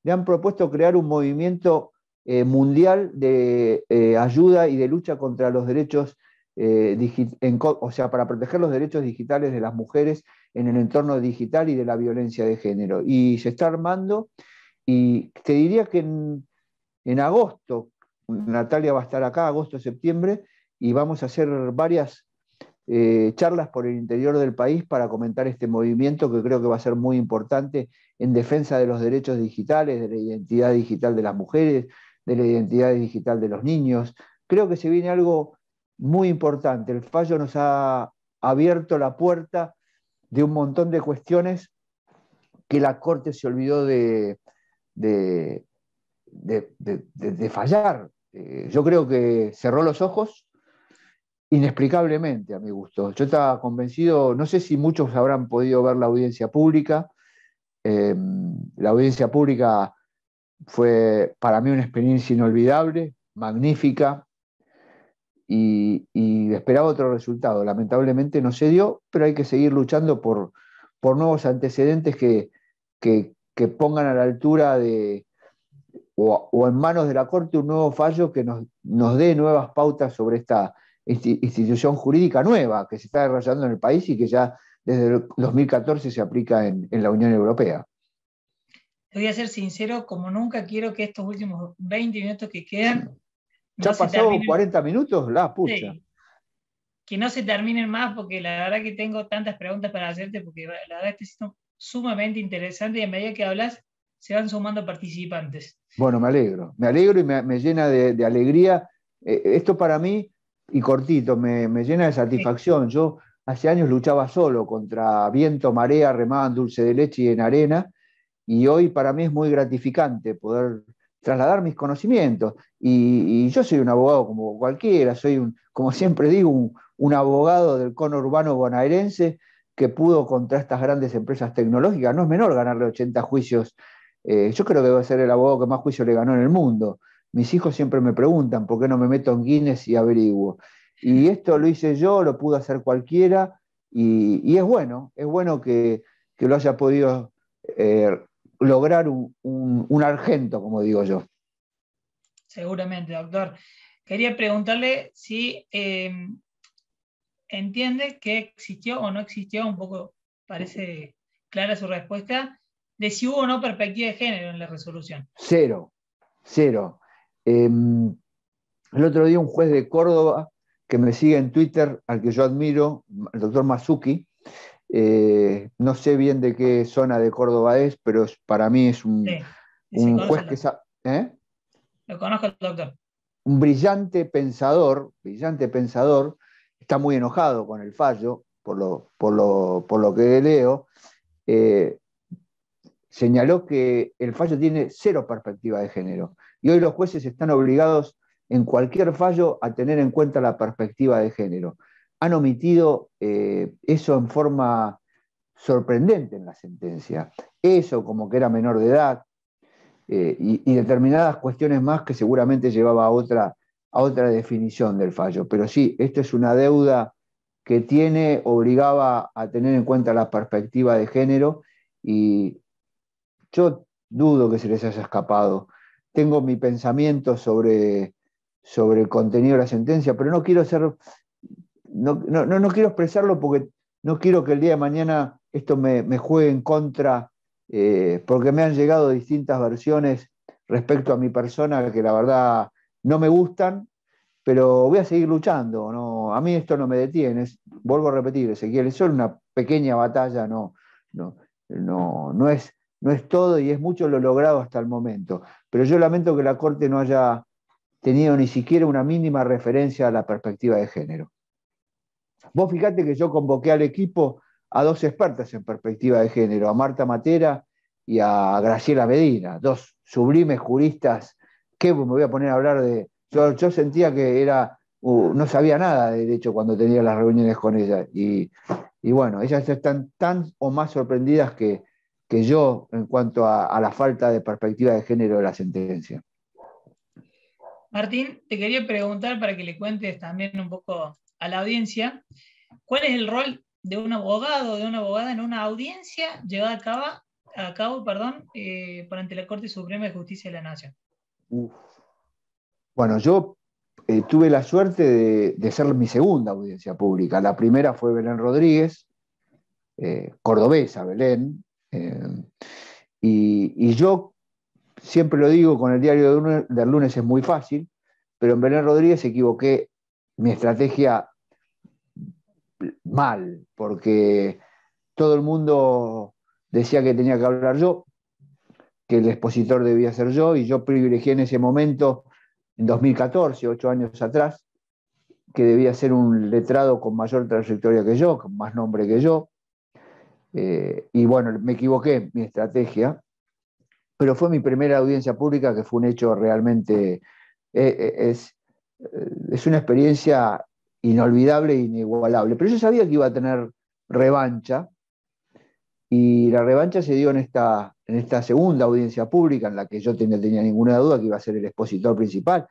le han propuesto crear un movimiento mundial de ayuda y de lucha contra los derechos, o sea, para proteger los derechos digitales de las mujeres en el entorno digital y de la violencia de género. Y se está armando, y te diría que en agosto, Natalia va a estar acá, agosto-septiembre, y vamos a hacer varias charlas por el interior del país para comentar este movimiento que creo que va a ser muy importante en defensa de los derechos digitales, de la identidad digital de las mujeres, de la identidad digital de los niños. Creo que se viene algo muy importante. El fallo nos ha abierto la puerta de un montón de cuestiones que la Corte se olvidó de fallar. Yo creo que cerró los ojos inexplicablemente, a mi gusto. Yo estaba convencido, no sé si muchos habrán podido ver la audiencia pública. La audiencia pública fue para mí una experiencia inolvidable, magnífica, y esperaba otro resultado. Lamentablemente no se dio, pero hay que seguir luchando por nuevos antecedentes que pongan a la altura o en manos de la Corte un nuevo fallo que nos dé nuevas pautas sobre esta institución jurídica nueva que se está desarrollando en el país y que ya desde el 2014 se aplica en la Unión Europea. te voy a ser sincero, como nunca quiero que estos últimos 20 minutos que quedan ¿Ya no se pasó terminen, 40 minutos? La pucha. sí, que no se terminen más, porque la verdad que tengo tantas preguntas para hacerte, porque la verdad es sumamente interesante y a medida que hablas se van sumando participantes. Bueno, me alegro y me llena de alegría. Esto para mí, y cortito, me llena de Sí, satisfacción. Yo hace años luchaba solo contra viento, marea, remada en dulce de leche y en arena, y hoy para mí es muy gratificante poder trasladar mis conocimientos. Y yo soy un abogado como cualquiera, como siempre digo, un abogado del cono urbano bonaerense que pudo contra estas grandes empresas tecnológicas. No es menor ganarle 80 juicios. Yo creo que debe ser el abogado que más juicios le ganó en el mundo. Mis hijos siempre me preguntan por qué no me meto en Guinness y averiguo. Y esto lo hice yo, lo pudo hacer cualquiera, y es bueno que lo haya podido eh, lograr un argento, como digo yo. seguramente, doctor. Quería preguntarle si entiende que existió o no existió, un poco parece clara su respuesta, de si hubo o no perspectiva de género en la resolución. Cero, cero. El otro día un juez de Córdoba que me sigue en Twitter, al que yo admiro, el doctor Mazuki, no sé bien de qué zona de Córdoba es, pero para mí es Sí, se un conoce juez el que doctor. sabe, ¿eh? Lo conozco al doctor. Un brillante pensador, está muy enojado con el fallo, por lo que leo, eh, señaló que el fallo tiene cero perspectiva de género. Y hoy los jueces están obligados en cualquier fallo a tener en cuenta la perspectiva de género. Han omitido eso en forma sorprendente en la sentencia. Eso como que era menor de edad, y determinadas cuestiones más que seguramente llevaba a otra definición del fallo. Pero sí, esto es una deuda que obligaba a tener en cuenta la perspectiva de género, y yo dudo que se les haya escapado. Tengo mi pensamiento sobre el contenido de la sentencia, pero no quiero no quiero expresarlo porque no quiero que el día de mañana esto me juegue en contra, porque me han llegado distintas versiones respecto a mi persona que la verdad no me gustan, pero voy a seguir luchando. ¿No? A mí esto no me detiene. Vuelvo a repetir, Ezequiel, es solo una pequeña batalla, no, no es todo, y es mucho lo logrado hasta el momento. Pero yo lamento que la Corte no haya tenido ni siquiera una mínima referencia a la perspectiva de género. Vos fijate que yo convoqué al equipo a dos expertas en perspectiva de género, a Marta Matera y a Graciela Medina, dos sublimes juristas. ¿Qué me voy a poner a hablar de...? Yo sentía que no sabía nada de derecho cuando tenía las reuniones con ellas. Y bueno, ellas están tan o más sorprendidas que yo en cuanto a la falta de perspectiva de género de la sentencia. Martín, te quería preguntar para que le cuentes también un poco a la audiencia, ¿cuál es el rol de un abogado o de una abogada en una audiencia llevada a cabo por ante la Corte Suprema de Justicia de la Nación? Uf. Bueno, yo tuve la suerte de ser mi segunda audiencia pública. La primera fue Belén Rodríguez, cordobesa Belén, y yo siempre lo digo, con el diario del lunes es muy fácil, pero en Belén Rodríguez equivoqué mi estrategia mal, porque todo el mundo decía que tenía que hablar yo, que el expositor debía ser yo, y yo privilegié en ese momento, en 2014, 8 años atrás, que debía ser un letrado con mayor trayectoria que yo, con más nombre que yo. Y bueno, me equivoqué mi estrategia, pero fue mi primera audiencia pública, que fue un hecho realmente, es, es una experiencia inolvidable e inigualable. Pero yo sabía que iba a tener revancha, y la revancha se dio en esta segunda audiencia pública, en la que yo tenía ninguna duda que iba a ser el expositor principal.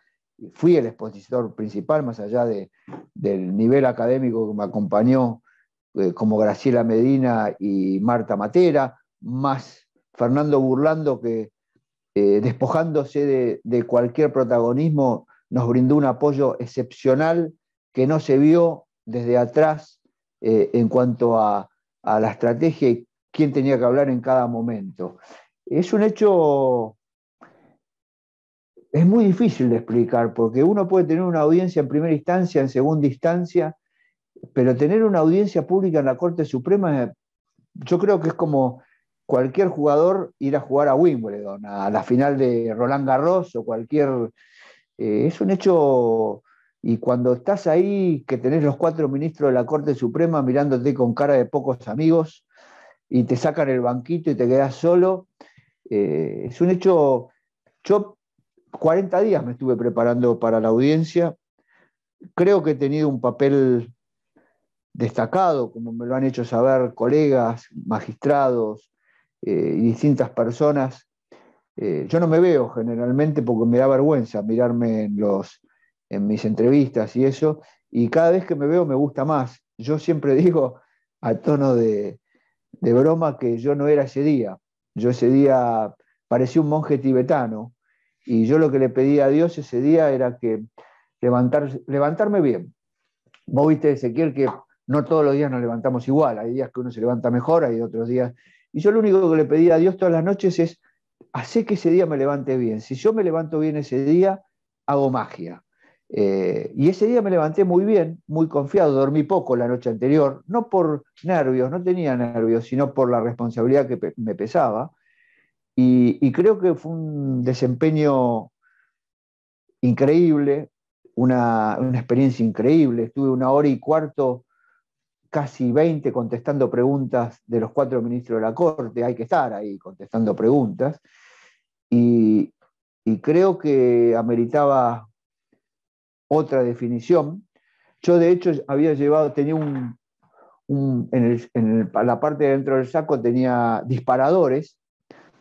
Fui el expositor principal, más allá del nivel académico que me acompañó, como Graciela Medina y Marta Matera, más Fernando Burlando, que despojándose de cualquier protagonismo, nos brindó un apoyo excepcional que no se vio desde atrás, en cuanto a la estrategia y quién tenía que hablar en cada momento. Es un hecho, es muy difícil de explicar, porque uno puede tener una audiencia en primera instancia, en segunda instancia, pero tener una audiencia pública en la Corte Suprema, yo creo que es como cualquier jugador ir a jugar a Wimbledon, a la final de Roland Garros o cualquier... es un hecho, y cuando estás ahí, que tenés los 4 ministros de la Corte Suprema mirándote con cara de pocos amigos, y te sacan el banquito y te quedás solo, es un hecho... Yo 40 días me estuve preparando para la audiencia, creo que he tenido un papel destacado, como me lo han hecho saber colegas, magistrados y distintas personas. Yo no me veo generalmente porque me da vergüenza mirarme en mis entrevistas y eso, y cada vez que me veo me gusta más. Yo siempre digo a tono de broma que yo no era ese día. Yo ese día parecía un monje tibetano y yo lo que le pedía a Dios ese día era que levantarme bien. Vos viste, Ezequiel, que no todos los días nos levantamos igual. Hay días que uno se levanta mejor, hay otros días. Y yo lo único que le pedía a Dios todas las noches es, hacer que ese día me levante bien. Si yo me levanto bien ese día, hago magia. Y ese día me levanté muy bien, muy confiado, dormí poco la noche anterior, no por nervios, no tenía nervios, sino por la responsabilidad que me pesaba. Y creo que fue un desempeño increíble, una experiencia increíble. Estuve 1 hora y cuarto, casi 20, contestando preguntas de los 4 ministros de la Corte. Hay que estar ahí contestando preguntas. Y, y creo que ameritaba otra definición. Yo, de hecho, había llevado, tenía la parte de dentro del saco tenía disparadores,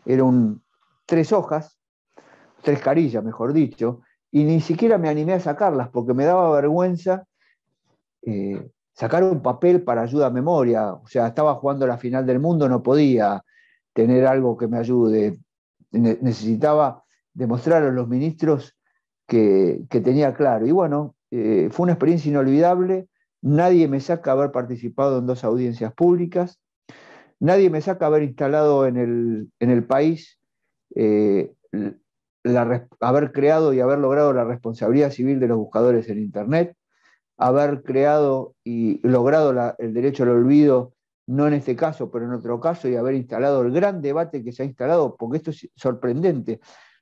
eran 3 hojas, 3 carillas, mejor dicho, y ni siquiera me animé a sacarlas porque me daba vergüenza sacar un papel para ayuda a memoria. O sea, estaba jugando la final del mundo, no podía tener algo que me ayude. Necesitaba demostrar a los ministros que tenía claro. Y bueno, fue una experiencia inolvidable. Nadie me saca haber participado en 2 audiencias públicas. Nadie me saca haber instalado en el país, eh, haber creado y haber logrado la responsabilidad civil de los buscadores en Internet, haber creado y logrado el derecho al olvido, no en este caso, pero en otro caso, y haber instalado el gran debate que se ha instalado, porque esto es sorprendente.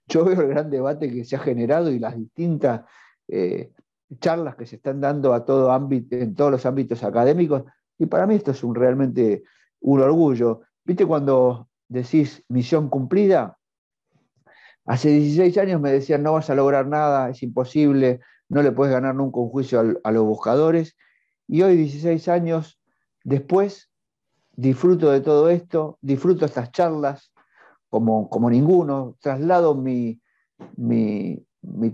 Yo veo el gran debate que se ha generado y las distintas charlas que se están dando a todo ámbito, en todos los ámbitos académicos, y para mí esto es realmente un orgullo. ¿Viste cuando decís misión cumplida? Hace 16 años me decían, no vas a lograr nada, es imposible, no le puedes ganar nunca un juicio a los buscadores. Y hoy, 16 años después, disfruto de todo esto, disfruto estas charlas como ninguno, traslado mi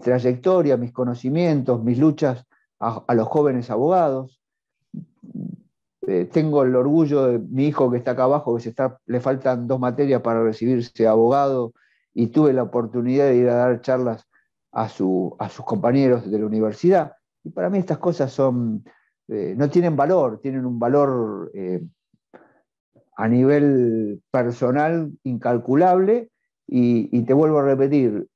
trayectoria, mis conocimientos, mis luchas a los jóvenes abogados. Tengo el orgullo de mi hijo que está acá abajo, le faltan 2 materias para recibirse abogado, y tuve la oportunidad de ir a dar charlas a sus compañeros de la universidad. Y para mí estas cosas no tienen valor, tienen un valor a nivel personal incalculable. Y te vuelvo a repetir,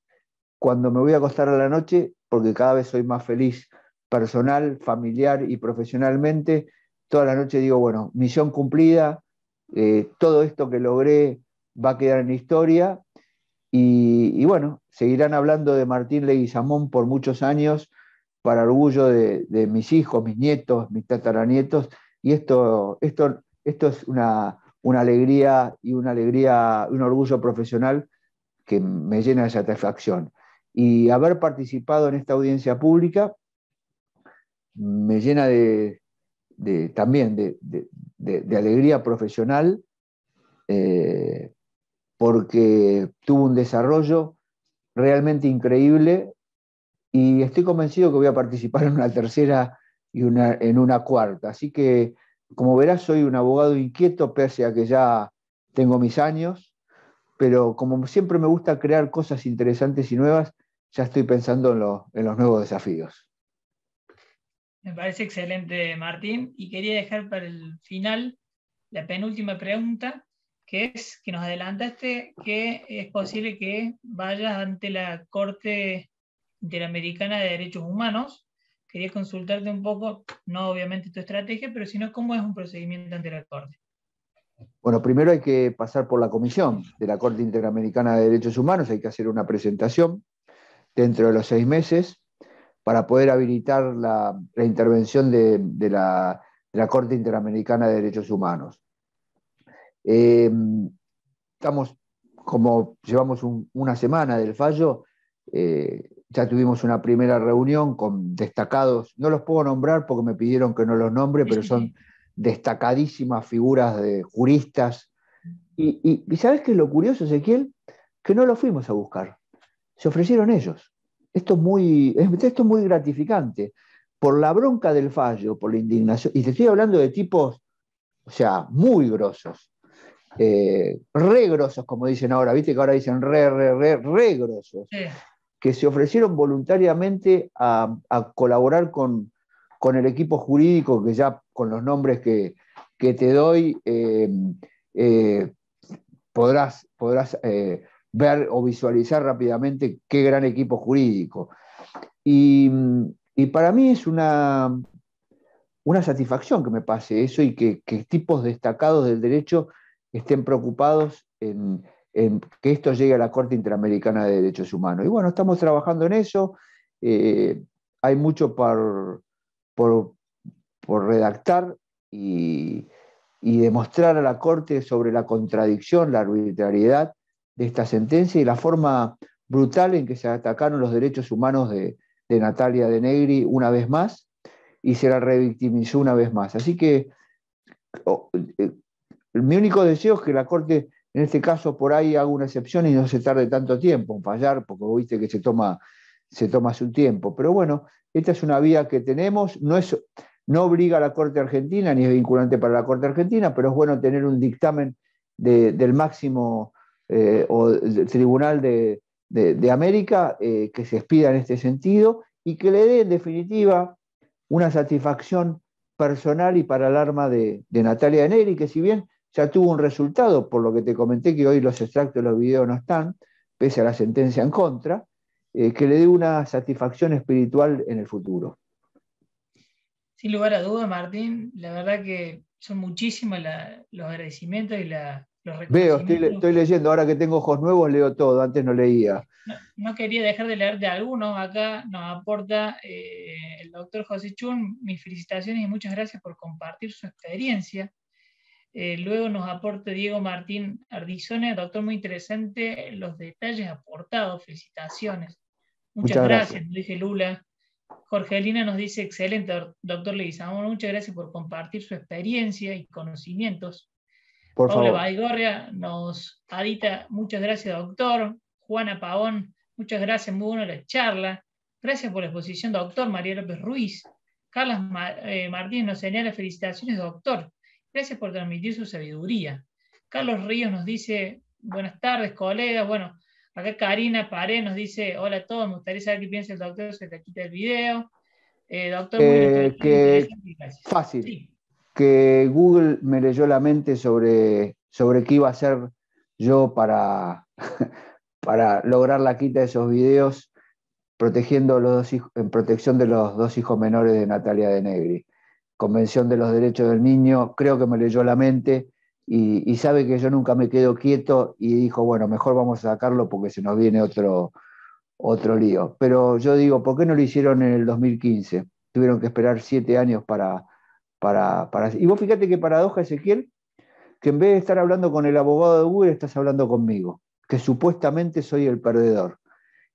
cuando me voy a acostar a la noche, porque cada vez soy más feliz personal, familiar y profesionalmente, toda la noche digo, bueno, misión cumplida, todo esto que logré va a quedar en la historia, y bueno, seguirán hablando de Martín Leguizamón por muchos años, para orgullo de mis hijos, mis nietos, mis tataranietos, y esto es una alegría, un orgullo profesional que me llena de satisfacción. Y haber participado en esta audiencia pública me llena también de alegría profesional, eh, porque tuvo un desarrollo realmente increíble, y estoy convencido que voy a participar en una tercera y en una cuarta. Así que, como verás, soy un abogado inquieto, pese a que ya tengo mis años, pero como siempre me gusta crear cosas interesantes y nuevas, ya estoy pensando en los nuevos desafíos. Me parece excelente, Martín. Y quería dejar para el final la penúltima pregunta, que es que nos adelantaste que es posible que vayas ante la Corte Interamericana de Derechos Humanos. Quería consultarte un poco, no obviamente tu estrategia, pero sino cómo es un procedimiento ante la Corte. Bueno, primero hay que pasar por la comisión de la Corte Interamericana de Derechos Humanos, hay que hacer una presentación dentro de los 6 meses para poder habilitar la intervención de la Corte Interamericana de Derechos Humanos. Estamos, como llevamos una semana del fallo, ya tuvimos una primera reunión con destacados, no los puedo nombrar porque me pidieron que no los nombre, pero son destacadísimas figuras de juristas. Y ¿sabes qué es lo curioso, Ezequiel? Que no los fuimos a buscar, se ofrecieron ellos. Esto es muy gratificante. Por la bronca del fallo, por la indignación, y te estoy hablando de tipos, o sea, muy grosos, re grosos, como dicen ahora, viste que ahora dicen re grosos, Sí. que se ofrecieron voluntariamente a colaborar con el equipo jurídico, que ya con los nombres que te doy, podrás ver o visualizar rápidamente qué gran equipo jurídico. Y para mí es una satisfacción que me pase eso y que tipos destacados del derecho estén preocupados en que esto llegue a la Corte Interamericana de Derechos Humanos. Y bueno, estamos trabajando en eso. Hay mucho por redactar y demostrar a la Corte sobre la contradicción, la arbitrariedad de esta sentencia y la forma brutal en que se atacaron los derechos humanos de Natalia De Negri una vez más y se la revictimizó una vez más. Así que mi único deseo es que la Corte, en este caso, por ahí haga una excepción y no se tarde tanto tiempo en fallar, porque viste que se toma su tiempo. Pero bueno, esta es una vía que tenemos, no obliga a la Corte Argentina, ni es vinculante para la Corte Argentina, pero es bueno tener un dictamen del máximo o del Tribunal de América que se expida en este sentido y que le dé, en definitiva, una satisfacción personal y para el alma de Natalia De Negri, que si bien ya tuvo un resultado, por lo que te comenté que hoy los extractos de los videos no están, pese a la sentencia en contra, que le dé una satisfacción espiritual en el futuro. Sin lugar a duda, Martín, la verdad que son muchísimos los agradecimientos y los Veo, reconocimientos. estoy leyendo, ahora que tengo ojos nuevos leo todo, antes no leía. No quería dejar de leer de algunos. Acá nos aporta el doctor José Chun, mis felicitaciones y muchas gracias por compartir su experiencia. Luego nos aporta Diego Martín Ardizone, doctor, muy interesante los detalles aportados, felicitaciones. Muchas gracias, nos dice Lula. Jorgelina nos dice, excelente, doctor Leguizamón, muchas gracias por compartir su experiencia y conocimientos. Por Paula favor. Baigorria nos adita, muchas gracias, doctor. Juana Pavón, muchas gracias, muy buena la charla. Gracias por la exposición, doctor. María López Ruiz. Carlos Martínez nos señala, felicitaciones, doctor. Gracias por transmitir su sabiduría. Carlos Ríos nos dice, buenas tardes, colegas. Bueno, acá Karina Pared nos dice, hola a todos, me gustaría saber qué piensa el doctor, se te quita el video. Doctor, muy interesante, gracias. Fácil. Sí. Que Google me leyó la mente sobre qué iba a hacer yo para lograr la quita de esos videos protegiendo en protección de los 2 hijos menores de Natalia De Negri. Convención de los Derechos del Niño, creo que me leyó la mente y sabe que yo nunca me quedo quieto y dijo, bueno, mejor vamos a sacarlo porque se nos viene otro lío. Pero yo digo, ¿por qué no lo hicieron en el 2015? Tuvieron que esperar 7 años para... Y vos fíjate qué paradoja, Ezequiel, que en vez de estar hablando con el abogado de Google, estás hablando conmigo, que supuestamente soy el perdedor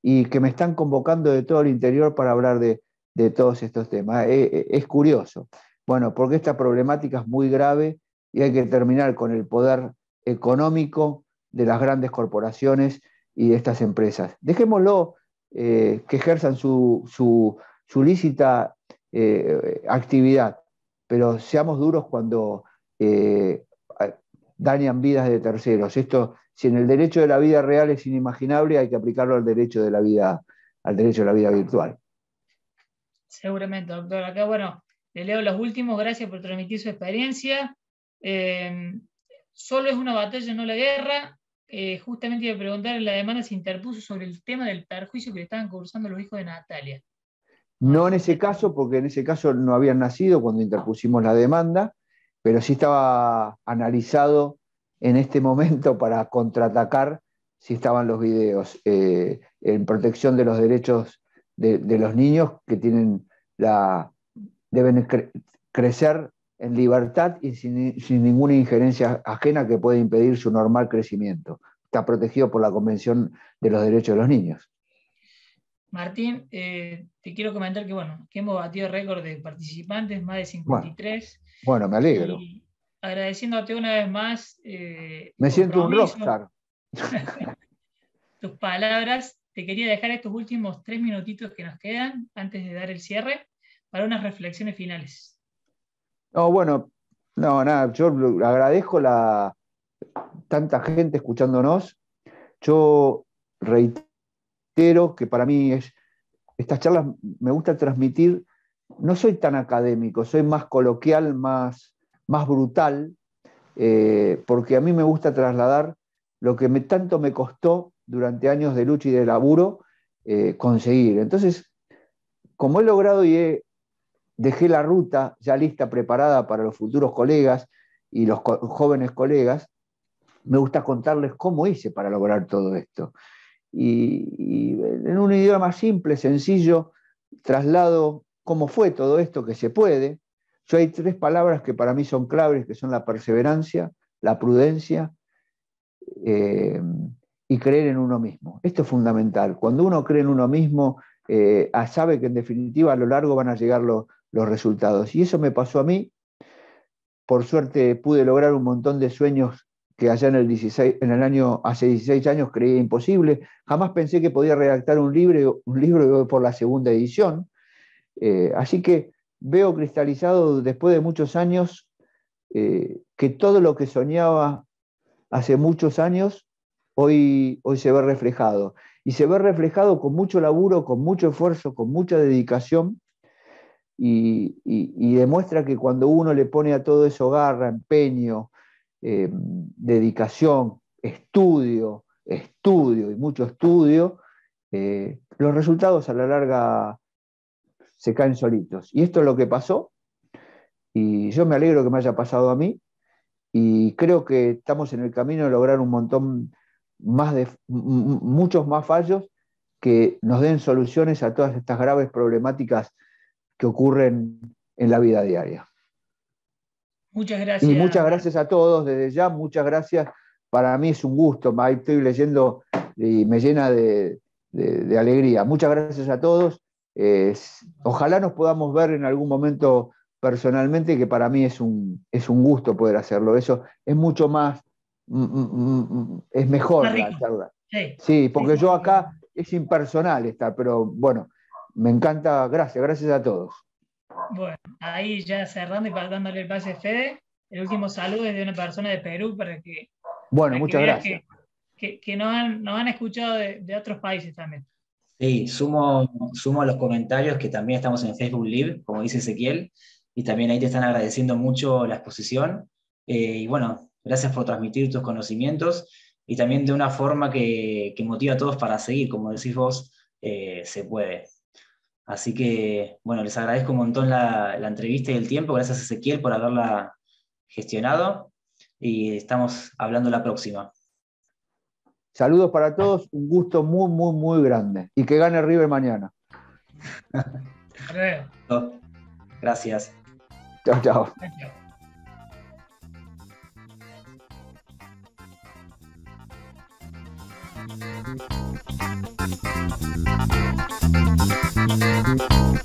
y que me están convocando de todo el interior para hablar de todos estos temas. Es curioso. Bueno, porque esta problemática es muy grave y hay que terminar con el poder económico de las grandes corporaciones y de estas empresas. Dejémoslo que ejerzan su lícita actividad, pero seamos duros cuando dañan vidas de terceros. Esto, si en el derecho de la vida real es inimaginable, hay que aplicarlo al derecho de la vida virtual. Seguramente, doctor. Acá, bueno, le leo los últimos. Gracias por transmitir su experiencia. solo es una batalla, no la guerra. Justamente iba a preguntar, la demanda se interpuso sobre el tema del perjuicio que le estaban causando los hijos de Natalia. No en ese caso, porque en ese caso no habían nacido cuando interpusimos la demanda, pero sí estaba analizado en este momento para contraatacar si estaban los videos en protección de los derechos de los niños que deben crecer en libertad y sin ninguna injerencia ajena que pueda impedir su normal crecimiento. Está protegido por la Convención de los Derechos de los Niños. Martín, te quiero comentar que, bueno, que hemos batido récord de participantes, más de 53. Bueno, me alegro. Y agradeciéndote una vez más. Me siento un rockstar. Tus palabras. Te quería dejar estos últimos 3 minutitos que nos quedan antes de dar el cierre para unas reflexiones finales. No, bueno, no, nada, yo agradezco tanta gente escuchándonos. Yo reitero que para mí estas charlas me gusta transmitir, no soy tan académico, soy más coloquial, más brutal, porque a mí me gusta trasladar lo que tanto me costó durante años de lucha y de laburo conseguir. Entonces, como he logrado y dejé la ruta ya lista, preparada para los futuros colegas y los jóvenes colegas, me gusta contarles cómo hice para lograr todo esto. Y en un idioma simple, sencillo, traslado cómo fue todo esto que se puede. Yo hay 3 palabras que para mí son claves, que son la perseverancia, la prudencia y creer en uno mismo. Esto es fundamental. Cuando uno cree en uno mismo, sabe que en definitiva a lo largo van a llegar los resultados. Y eso me pasó a mí. Por suerte pude lograr un montón de sueños que allá hace 16 años creía imposible. Jamás pensé que podía redactar un libro y voy por la 2ª edición. Así que veo cristalizado después de muchos años que todo lo que soñaba hace muchos años hoy se ve reflejado. Y se ve reflejado con mucho laburo, con mucho esfuerzo, con mucha dedicación, y demuestra que cuando uno le pone a todo eso garra, empeño, dedicación, estudio y mucho estudio, los resultados a la larga se caen solitos. Y esto es lo que pasó, y yo me alegro que me haya pasado a mí, y creo que estamos en el camino de lograr un montón más muchos más fallos que nos den soluciones a todas estas graves problemáticas que ocurren en la vida diaria. Muchas gracias. Y muchas gracias a todos desde ya, muchas gracias. Para mí es un gusto, ahí estoy leyendo y me llena de alegría. Muchas gracias a todos. Ojalá nos podamos ver en algún momento personalmente, que para mí es un gusto poder hacerlo. Eso es mucho más, es mejor la charla. Sí, porque yo acá es impersonal estar, pero bueno, me encanta. Gracias a todos. Bueno, ahí ya cerrando y dándole el pase a Fede, el último saludo es de una persona de Perú para que... Bueno, muchas gracias. Que nos han escuchado de otros países también. Sí, sumo a los comentarios que también estamos en Facebook Live, como dice Ezequiel, y también ahí te están agradeciendo mucho la exposición. Y bueno, gracias por transmitir tus conocimientos y también de una forma que motiva a todos para seguir, como decís vos, se puede. Así que, bueno, les agradezco un montón la entrevista y el tiempo. Gracias, Ezequiel, por haberla gestionado. Y estamos hablando la próxima. Saludos para todos. Un gusto muy, muy, muy grande. Y que gane River mañana. Gracias. Chao, chao. Chao.